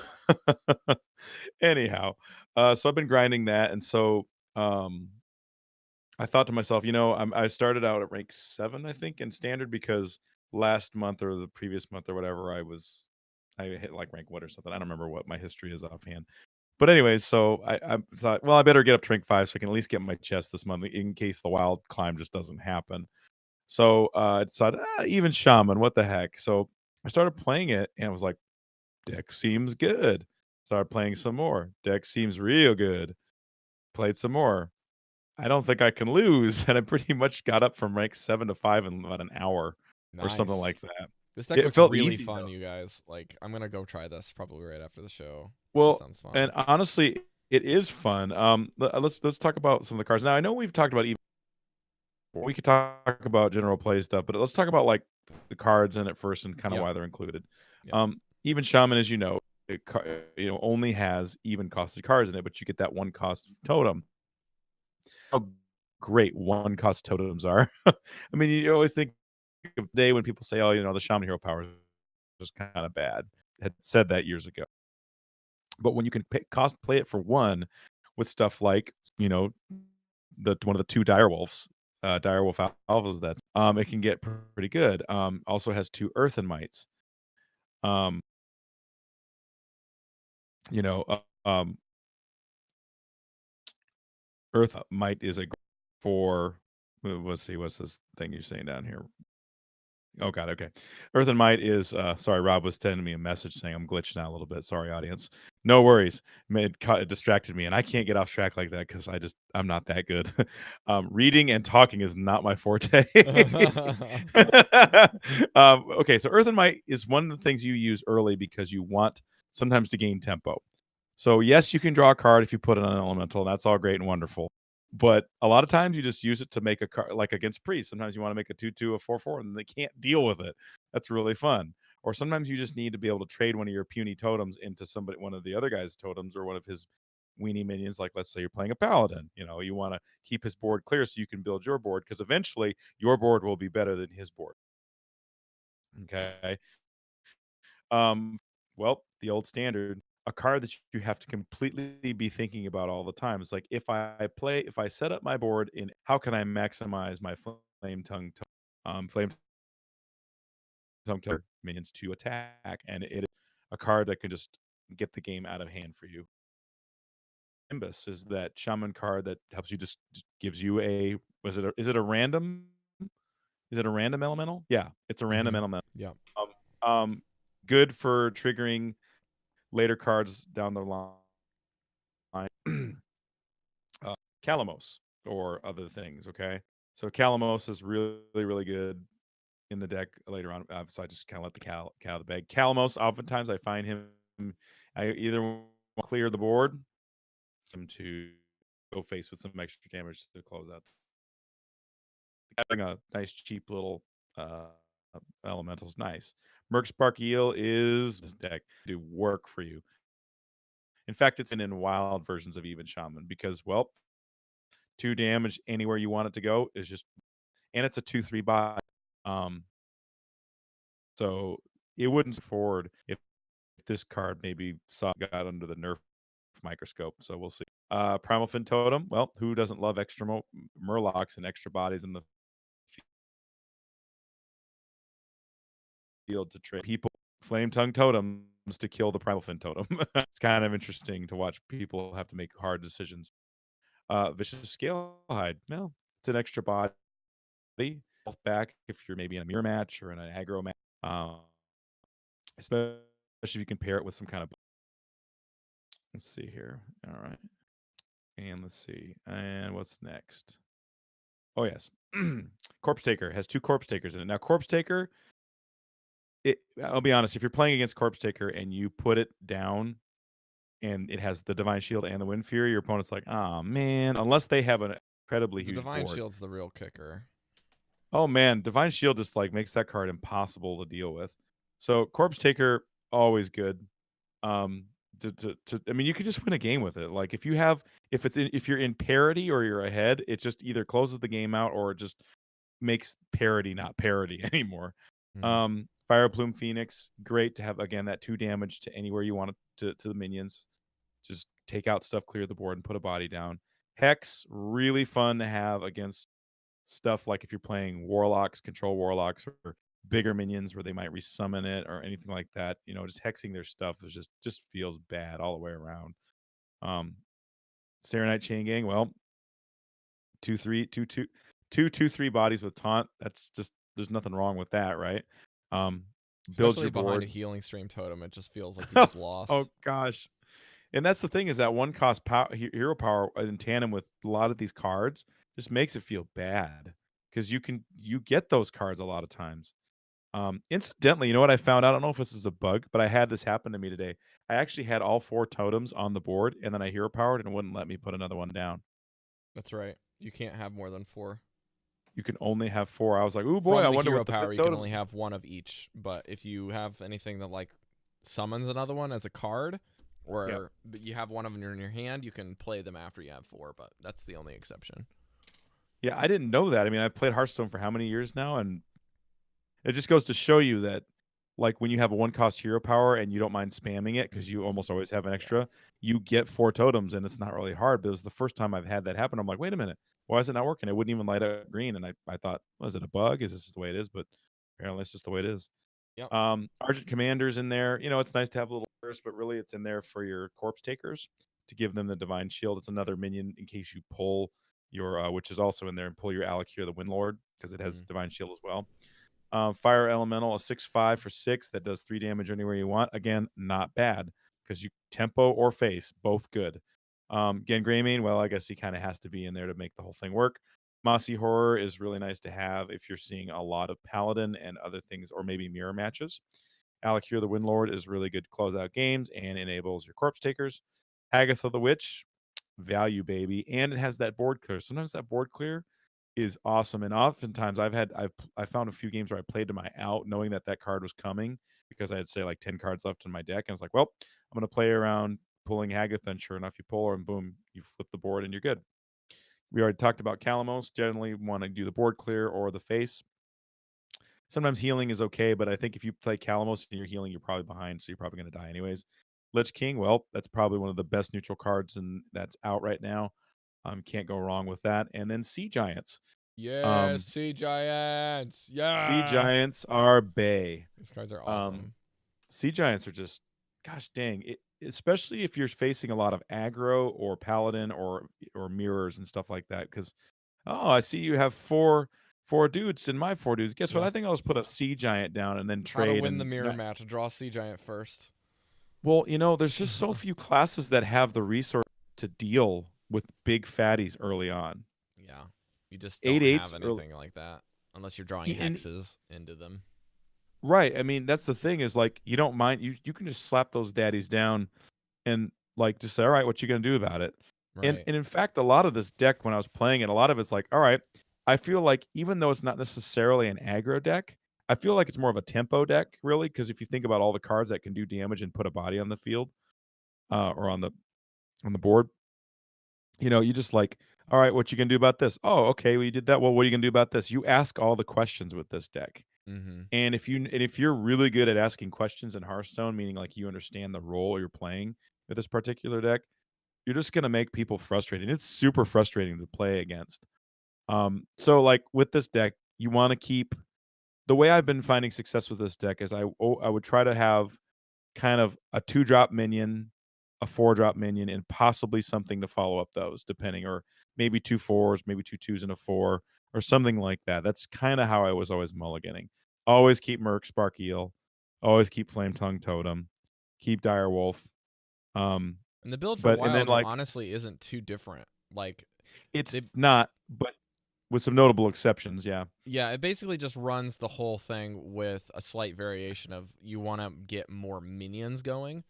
anyhow, so I've been grinding that, and so I thought to myself, I started out at rank 7, I think, in standard because last month or the previous month or whatever, I hit like rank 1 or something. I don't remember what my history is offhand. But anyways, so I thought, well, I better get up to rank 5 so I can at least get my chest this month in case the wild climb just doesn't happen. So I decided, even shaman, what the heck? So I started playing it and I was like, deck seems good. Started playing some more. Deck seems real good. Played some more. I don't think I can lose. And I pretty much got up from rank 7 to 5 in about an hour or something like that. This deck looks really easy, fun, though. You guys. Like, I'm going to go try this probably right after the show. Well, sounds fun. And honestly, it is fun. Let's talk about some of the cards. Now, I know we've talked about we could talk about general play stuff, but let's talk about like the cards in it first and kind of why they're included. Even Shaman, as you know, only has even costed cards in it, but you get that one cost totem. How great one cost totems are. I mean, you always think of the day when people say, oh, the Shaman hero power is just kind of bad. I had said that years ago. But when you can play it for 1 with stuff like, one of the 2 direwolves, direwolf alphas, it can get pretty good. Also has 2 earthen mites. Earth might is a for let's see, what's this thing you're saying down here? Oh god, okay. Earth and Might is sorry, Rob was sending me a message saying I'm glitching out a little bit. Sorry, audience. No worries. It distracted me, and I can't get off track like that because I'm not that good. Reading and talking is not my forte. Okay, so Earth and Might is one of the things you use early because you want sometimes to gain tempo. So yes, you can draw a card if you put it on an elemental, and that's all great and wonderful. But a lot of times you just use it to make a card, like against priests. Sometimes you want to make a 2/2, a 4/4, and they can't deal with it. That's really fun. Or sometimes you just need to be able to trade one of your puny totems into one of the other guy's totems or one of his weenie minions. Like, let's say you're playing a paladin. You want to keep his board clear so you can build your board because eventually your board will be better than his board. Okay. Well, the old standard, a card that you have to completely be thinking about all the time. It's like if I set up my board in how can I maximize my flame tongue minions to attack, and it is a card that can just get the game out of hand for you. Nimbus is that shaman card that helps you just gives you is it a random? Is it a random elemental? Yeah, it's a random elemental. Yeah. Good for triggering later cards down the line. Calamos or other things. Okay, so Calamos is really, really good. in the deck later on. So I just kind of let the cat out of the bag. Calamos, oftentimes I find him, I either want to clear the board, him to go face with some extra damage to close out. Having a nice cheap little elemental's nice. Merc Spark Eel is this deck do work for you. In fact, it's in wild versions of even Shaman because, well, 2 damage anywhere you want it to go is just, and it's a 2/3 bot. So it wouldn't forward if this card maybe got under the nerf microscope. So we'll see. Primal Fin Totem. Well, who doesn't love extra Murlocs and extra bodies in the field to trade people? Flame Tongue Totems to kill the Primal Fin Totem. It's kind of interesting to watch people have to make hard decisions. Vicious Scale Hide. No, it's an extra body. Health back if you're maybe in a mirror match or in an aggro match. Especially if you can pair it with some kind of. Let's see here. All right. And let's see. And what's next? Oh, yes. Corpse Taker has 2 Corpse Takers in it. Now, Corpse Taker, I'll be honest, if you're playing against Corpse Taker and you put it down and it has the Divine Shield and the Wind Fury, your opponent's like, oh, man, unless they have an incredibly huge Divine board. Shield's the real kicker. Oh, man, Divine Shield just like makes that card impossible to deal with. So Corpse Taker, always good. I mean, you could just win a game with it. Like if you're in parity or you're ahead, it just either closes the game out or it just makes parity not parity anymore. Fire Plume Phoenix, great to have again that 2 damage to anywhere you want it to the minions. Just take out stuff, clear the board, and put a body down. Hex, really fun to have against stuff like if you're playing Warlocks, Control Warlocks, or bigger minions where they might resummon it or anything like that. You know, just hexing their stuff is just feels bad all the way around. Serenite Chain Gang, well, 2/3 bodies with taunt. That's just there's nothing wrong with that, right? Builds Especially your behind board. a healing stream totem, it just feels like you just lost. Oh gosh. And that's the thing is that 1 cost hero power in tandem with a lot of these cards just makes it feel bad because you get those cards a lot of times. Incidentally, you know what I found out? I don't know if this is a bug, but I had this happen to me today. I actually had all 4 totems on the board, and then I hero powered and it wouldn't let me put another one down. That's right. You can't have more than 4. You can only have 4. I was like, "Ooh boy, I wonder what the power. fifth You can totem's." only have 1 of each. But if you have anything that like summons another one as a card, or you have one of them in your hand, you can play them after you have 4. But that's the only exception. Yeah, I didn't know that. I mean, I've played Hearthstone for how many years now, and it just goes to show you that, like, when you have a 1-cost hero power and you don't mind spamming it because you almost always have an extra, you get 4 totems, and it's not really hard. But it was the first time I've had that happen. I'm like, wait a minute, why is it not working? It wouldn't even light up green, and I thought, was it a bug? Is this just the way it is? But apparently, it's just the way it is. Yep. Argent Commander's in there. You know, it's nice to have a little burst, but really, it's in there for your Corpse Takers to give them the Divine Shield. It's another minion in case you pull your, which is also in there, and pull your Alakir the Windlord because it has Divine Shield as well. Fire Elemental, a 6/5 for 6 that does 3 damage anywhere you want. Again, not bad because you tempo or face, both good. Greymane, well, I guess he kind of has to be in there to make the whole thing work. Mossy Horror is really nice to have if you're seeing a lot of Paladin and other things, or maybe mirror matches. Alakir the Windlord is really good to close out games and enables your Corpse Takers. Agatha the Witch, value baby, and it has that board clear. Sometimes that board clear is awesome, and oftentimes I found a few games where I played to my out knowing that card was coming because I had say like 10 cards left in my deck, and I was like, well, I'm gonna play around pulling Agatha, and sure enough, you pull her, and boom, you flip the board, and you're good. We already talked about Calamos. Generally, want to do the board clear or the face. Sometimes healing is okay, but I think if you play Calamos and you're healing, you're probably behind, so you're probably going to die anyways. Lich King, well, that's probably one of the best neutral cards and that's out right now. Can't go wrong with that. And then Sea Giants. Yes, Sea Giants. Yeah. Sea Giants are bae. These cards are awesome. Sea Giants are just, gosh dang, especially if you're facing a lot of aggro or paladin or mirrors and stuff like that. Because, oh, I see you have four dudes in my 4 dudes. Guess what? I think I'll just put a Sea Giant down and then trade. How to win the mirror match? Draw Sea Giant first. Well, you know, there's just so few classes that have the resource to deal with big fatties early on. Yeah, you just don't have anything like that. unless you're drawing hexes into them. Right. I mean, that's the thing is like you don't mind you can just slap those daddies down and like just say, all right, what you gonna do about it? Right. And in fact, a lot of this deck when I was playing it, a lot of it's like, all right, I feel like even though it's not necessarily an aggro deck, I feel like it's more of a tempo deck, really, because if you think about all the cards that can do damage and put a body on the field, or on the board, you just like, all right, what you gonna do about this? Oh, okay, well you did that. Well, what are you gonna do about this? You ask all the questions with this deck. Mm-hmm. And if you're really good at asking questions in Hearthstone, meaning like you understand the role you're playing with this particular deck, you're just gonna make people frustrated. It's super frustrating to play against. So like with this deck, you want to keep the way I've been finding success with this deck is I would try to have kind of a 2-drop minion, a 4-drop minion, and possibly something to follow up those, depending, or maybe 2 4s, maybe 2 2s and a 4, or something like that. That's kind of how I was always mulliganing. Always keep Merc Spark Eel, always keep Flame Tongue Totem, keep Dire Wolf. And the build for And then Wild like honestly isn't too different. Like it's not, but with some notable exceptions, yeah. Yeah, it basically just runs the whole thing with a slight variation of you want to get more minions going.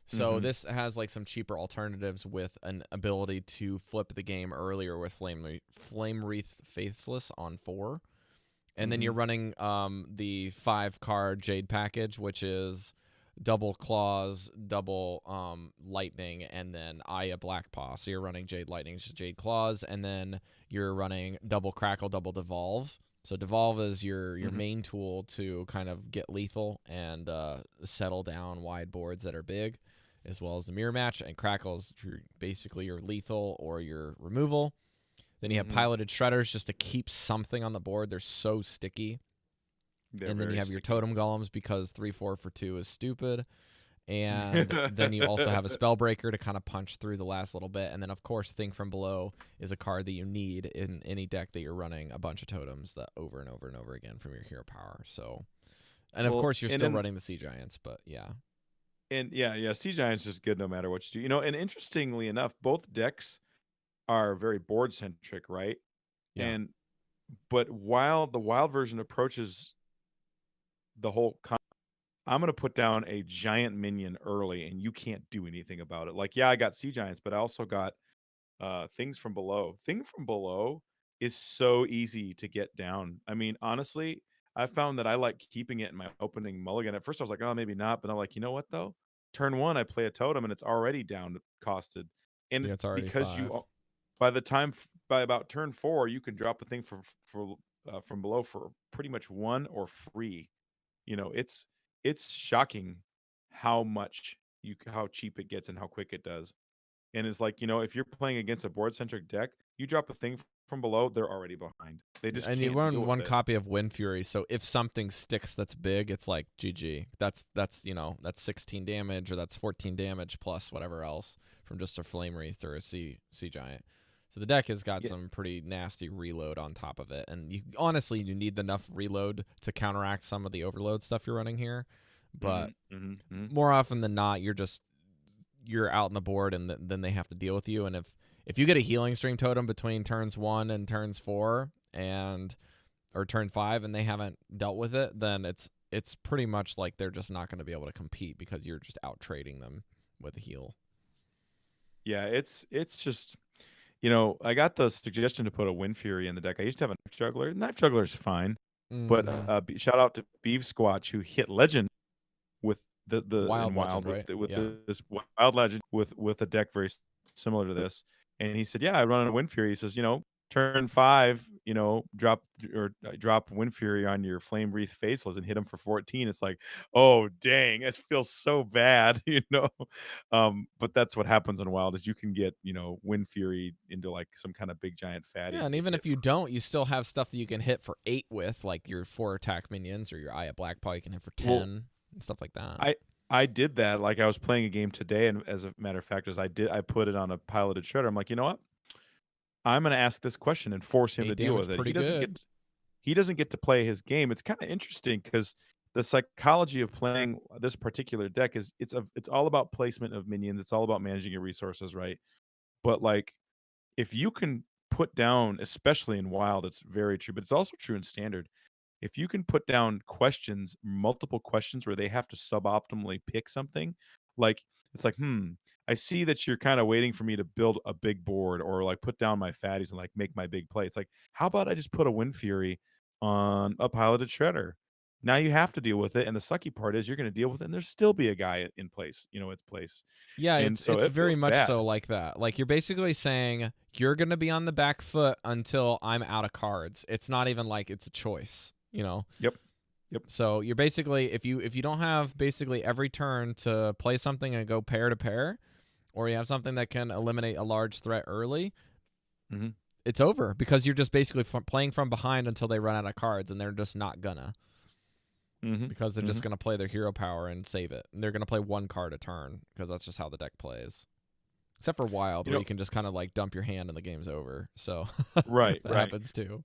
So this has like some cheaper alternatives with an ability to flip the game earlier with Flame Wreath Faithless on 4. And then you're running the 5-card Jade package, which is double Claws, double Lightning, and then Aya Blackpaw. So you're running Jade Lightning, Jade Claws, and then you're running double Crackle, double Devolve. So Devolve is your main tool to kind of get lethal and settle down wide boards that are big, as well as the mirror match. And Crackle is basically your lethal or your removal. Then you have piloted shredders just to keep something on the board. They're so sticky. And then you have your totem golems because 3/4 for 2 is stupid. And then you also have a Spellbreaker to kind of punch through the last little bit. And then, of course, Thing from Below is a card that you need in any deck that you're running a bunch of totems that over and over and over again from your hero power. So, and of course, you're still running the Sea Giants, but yeah. And yeah, Sea Giants is good no matter what you do. And interestingly enough, both decks are very board centric, right? Yeah. But while the wild version approaches the whole I'm going to put down a giant minion early and you can't do anything about it. Like, yeah, I got Sea Giants, but I also got Things from Below. Thing from Below is so easy to get down. I mean, honestly, I found that I like keeping it in my opening mulligan. At first I was like, oh, maybe not. But I'm like, you know what, though? Turn 1, I play a totem and it's already down costed. And yeah, it's already because 5. by about turn 4, you can drop a thing from below for pretty much 1 or free. It's shocking how cheap it gets and how quick it does. And it's like, if you're playing against a board centric deck, you drop a thing from below, they're already behind. They just and can't you run deal with one it. copy of Wind Fury, so if something sticks that's big, it's like GG. That's 16 damage or that's 14 damage plus whatever else from just a Flame Wreath or a Sea Giant. So the deck has got some pretty nasty reload on top of it, and you need enough reload to counteract some of the overload stuff you're running here. But more often than not, you're out on the board, and then they have to deal with you. And if you get a Healing Stream Totem between turns 1 and turns 4 or turn 5, and they haven't dealt with it, then it's pretty much like they're just not going to be able to compete because you're just out trading them with a heal. Yeah, it's just. I got the suggestion to put a Wind Fury in the deck. I used to have a Knife Juggler. Knife Juggler is fine, but shout out to Beef Squatch who hit Legend with the Wild Legend, right? with this Wild Legend with a deck very similar to this. And he said, "Yeah, I run a Wind Fury." He says, turn 5, drop Wind Fury on your Flame Wreath Faceless and hit him for 14. It's like, oh dang, it feels so bad, But that's what happens on Wild is you can get, Wind Fury into like some kind of big giant fatty. Yeah, and even if you don't, you still have stuff that you can hit for 8 with, like your 4 attack minions or your Aya Blackpaw you can hit for 10 and stuff like that. I did that. Like I was playing a game today, and as a matter of fact, I put it on a piloted shredder. I'm like, you know what? I'm going to ask this question and force him to deal with it. He doesn't get to play his game. It's kind of interesting because the psychology of playing this particular deck is it's all about placement of minions. It's all about managing your resources, right? But like, if you can put down, especially in wild, it's very true, but it's also true in standard. If you can put down questions, multiple questions where they have to suboptimally pick something, like it's like, I see that you're kind of waiting for me to build a big board or like put down my fatties and like make my big play. It's like, how about I just put a Wind Fury on a piloted shredder? Now you have to deal with it, and the sucky part is you're going to deal with it, and there's still be a guy in place, its place, Yeah, and so it's it very feels much bad. so like that. Like you're basically saying you're gonna be on the back foot until I'm out of cards. It's not even like it's a choice, Yep. Yep. So you're basically if you don't have basically every turn to play something and go pair to pair, or you have something that can eliminate a large threat early, Mm-hmm. it's over because you're just basically playing from behind until they run out of cards, and they're just not gonna. Mm-hmm. Because they're just going to play their hero power and save it. And they're going to play one card a turn because that's just how the deck plays. Except for Wild, where you can just kind of like dump your hand and the game's over. So right, that happens too.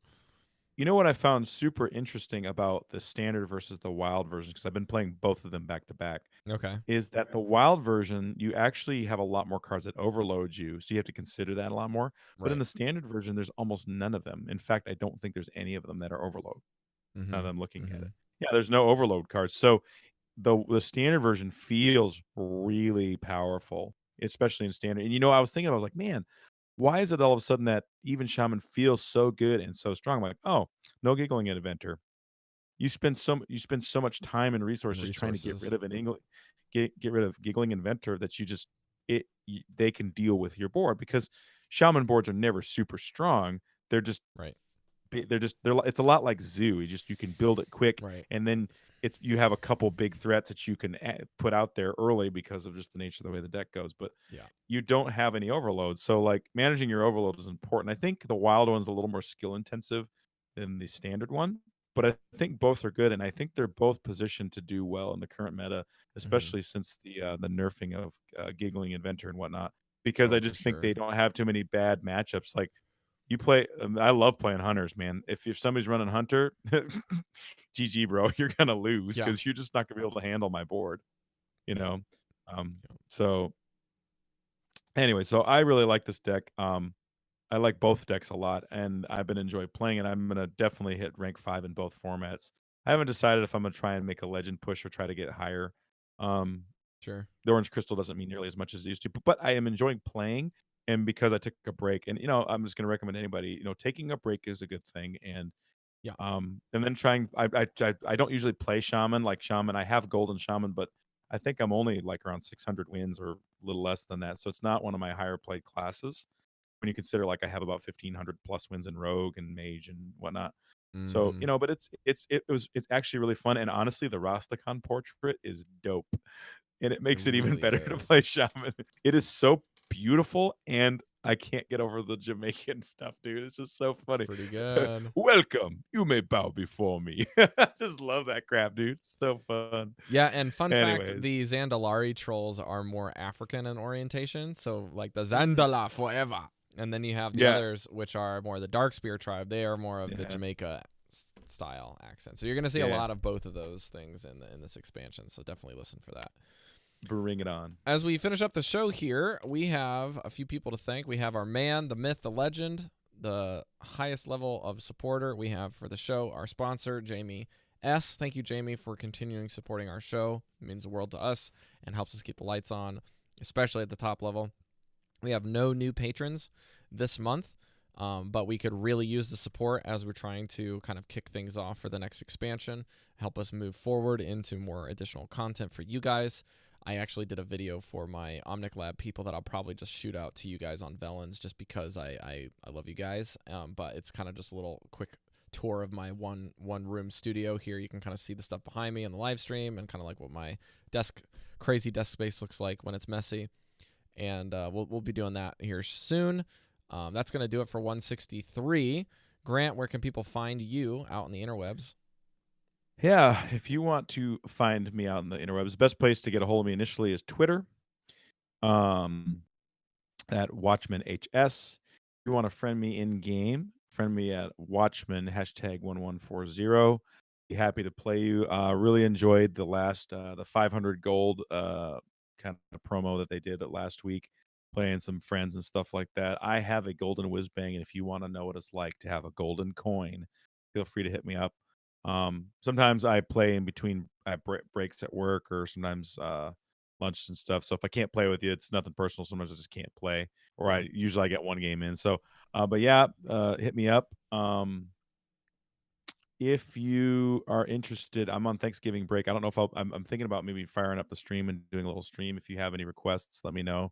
You know what I found super interesting about the standard versus the wild version, because I've been playing both of them back to back, Okay. is that the wild version, you actually have a lot more cards that overload you, so you have to consider that a lot more. But in Right. the standard version, there's almost none of them. In fact, I don't think there's any of them that are overload. Now that I'm looking at it. Yeah, there's no overload cards. So the standard version feels really powerful, especially in standard. And I was thinking, I was like, man, why is it all of a sudden that even Shaman feels so good and so strong? I'm like, oh, no giggling inventor. You spend so much time and resources trying to get rid of get rid of giggling inventor that they can deal with your board, because Shaman boards are never super strong. They're just right. It's a lot like zoo. You can build it quick, Right. and then you have a couple big threats that you can put out there early because of just the nature of the way the deck goes. But Yeah. you don't have any overload, so like managing your overload is important. I think the wild one's a little more skill intensive than the standard one, but I think both are good, and I think they're both positioned to do well in the current meta, especially since the nerfing of giggling inventor and whatnot. Because Oh, I for just think sure. they don't have too many bad matchups. Like you play, I love playing hunters, man. If somebody's running hunter, GG, bro, you're gonna lose Yeah. because you're just not gonna be able to handle my board. You Yeah. know. Yeah. So anyway, so I really like this deck. I like both decks a lot, and I've been enjoying playing it. I'm gonna definitely hit rank 5 in both formats. I haven't decided if I'm gonna try and make a legend push or try to get higher. Um, Sure. the orange crystal doesn't mean nearly as much as it used to, but I am enjoying playing. And because I took a break, and I'm just gonna recommend anybody, taking a break is a good thing. And Yeah. and then trying. I don't usually play shaman like shaman. I have golden shaman, but I think I'm only like around 600 wins or a little less than that. So it's not one of my higher played classes when you consider like I have about 1,500 plus wins in rogue and mage and whatnot. So but it's actually really fun. And honestly, the Rastakhan portrait is dope, and it It makes it even really better to is. play shaman. It is so beautiful, and I can't get over the Jamaican stuff, dude. It's just so funny. It's pretty good. Welcome. You may bow before me. I just love that crap, dude. It's so fun. Yeah, and fun fact, Anyways. the Zandalari trolls are more African in orientation. So like the Zandala forever. And then you have the others, which are more the Darkspear tribe. They are more of the Jamaica style accent. So you're going to see a lot of both of those things in this expansion. So definitely listen for that. Bring it on. As we finish up the show here, we have a few people to thank. We have our man, the myth, the legend, the highest level of supporter we have for the show, our sponsor, Jamie S. Thank you, Jamie, for continuing supporting our show. It means the world to us and helps us keep the lights on, especially at the top level. We have no new patrons this month, but we could really use the support as we're trying to kind of kick things off for the next expansion, help us move forward into more additional content for you guys. I actually did a video for my Omnic Lab people that I'll probably just shoot out to you guys on Velen's just because I love you guys. But it's kind of just a little quick tour of my one room studio here. You can kind of see the stuff behind me in the live stream and kind of like what my crazy desk space looks like when it's messy. And we'll be doing that here soon. That's going to do it for 163. Grant, where can people find you out in the interwebs? Yeah, if you want to find me out in the interwebs, the best place to get a hold of me initially is Twitter, at WatchmanHS. If you want to friend me in game, friend me at Watchman #1140. Be happy to play you. Really enjoyed the last the 500 gold kind of promo that they did last week. playing some friends and stuff like that. I have a golden whiz bang, and if you want to know what it's like to have a golden coin, feel free to hit me up. Sometimes I play in between breaks at work, or sometimes lunches and stuff. So if I can't play with you, it's nothing personal. Sometimes I just can't play, or I usually get one game in. So, but yeah, hit me up. If you are interested, I'm on Thanksgiving break. I don't know if I'm thinking about maybe firing up the stream and doing a little stream. If you have any requests, let me know.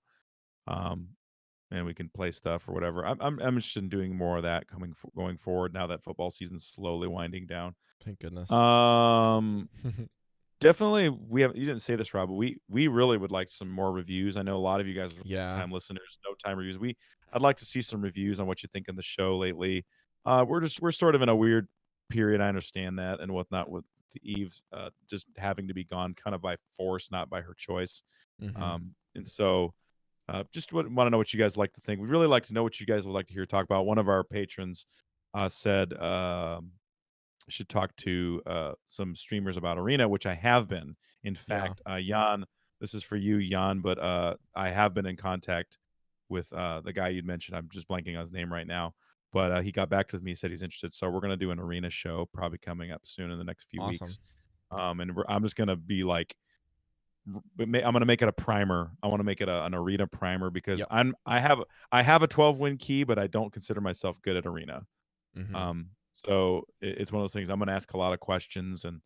And we can play stuff or whatever. I'm interested in doing more of that going forward now that football season's slowly winding down. Thank goodness. Definitely, you didn't say this, Rob, but we really would like some more reviews. I know a lot of you guys are time listeners, no time reviews. I'd like to see some reviews on what you think of the show lately. We're sort of in a weird period. I understand that and whatnot with Eve just having to be gone kind of by force, not by her choice. And so just want to know what you guys like to think. We'd really like to know what you guys would like to hear talk about. One of our patrons said should talk to some streamers about Arena, which I have been. In fact, Jan, this is for you, Jan, but I have been in contact with the guy you'd mentioned. I'm just blanking on his name right now. But he got back to me, said he's interested. So we're going to do an Arena show probably coming up soon in the next few weeks. And I'm just going to be like, I'm going to make it a primer. I want to make it an Arena primer because I have a 12-win key, but I don't consider myself good at Arena. So it's one of those things. I'm going to ask a lot of questions, and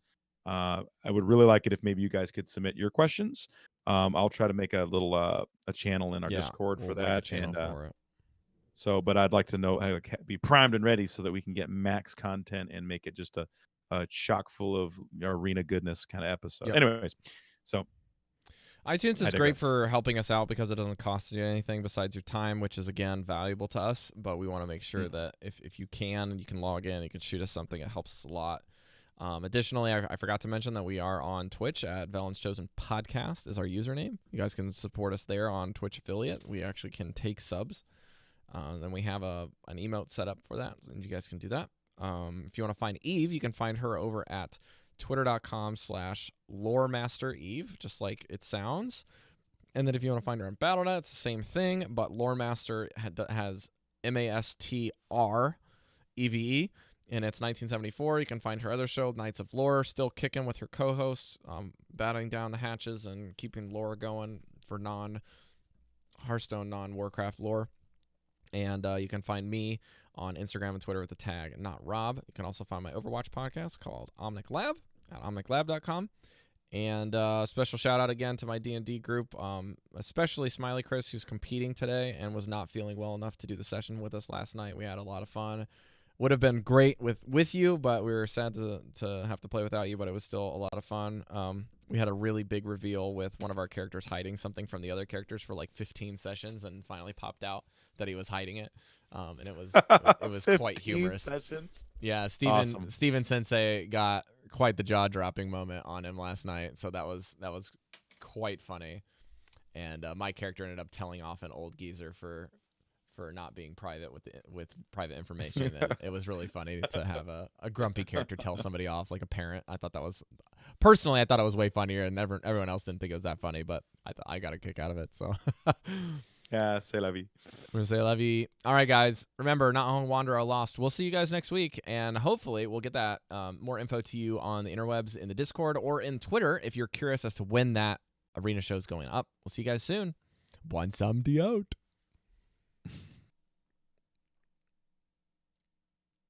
I would really like it if maybe you guys could submit your questions. I'll try to make a little a channel in our Discord for that. So, but I'd like to know, be primed and ready so that we can get max content and make it just a chock full of Arena goodness kind of episode. Anyways, so. iTunes is great for helping us out because it doesn't cost you anything besides your time, which is, again, valuable to us. But we want to make sure that if you can log in, you can shoot us something. It helps us a lot. Additionally, I forgot to mention that we are on Twitch at Velen's Chosen Podcast is our username. You guys can support us there on Twitch affiliate. We actually can take subs. Then we have an emote set up for that, and you guys can do that. If you want to find Eve, you can find her over at twitter.com/LoreMasterEve, just like it sounds. And then if you want to find her on BattleNet, it's the same thing, but LoreMaster has MasterEve, and it's 1974. You can find her other show, Knights of Lore, still kicking with her co-hosts, batting down the hatches and keeping lore going for non-Hearthstone, non-Warcraft lore. And you can find me on Instagram and Twitter with the tag Not Rob. You can also find my Overwatch podcast called Omnic Lab at omniclab.com. And special shout out again to my D&D group, especially Smiley Chris, who's competing today and was not feeling well enough to do the session with us last night. We had a lot of fun. Would have been great with you, but we were sad to have to play without you, but it was still a lot of fun. We had a really big reveal with one of our characters hiding something from the other characters for like 15 sessions and finally popped out that he was hiding it. And it was quite humorous. Sessions? Yeah, Steven Sensei got quite the jaw-dropping moment on him last night, so that was quite funny. And my character ended up telling off an old geezer for not being private with private information. And it was really funny to have a grumpy character tell somebody off like a parent. I thought it was way funnier, and everyone else didn't think it was that funny, but I got a kick out of it. So. Yeah, c'est la vie. We're going to say la vie. All right, guys. Remember, Not Home, Wander, are lost. We'll see you guys next week, and hopefully we'll get that more info to you on the interwebs in the Discord or in Twitter if you're curious as to when that Arena show is going up. We'll see you guys soon. Buen Samedi out.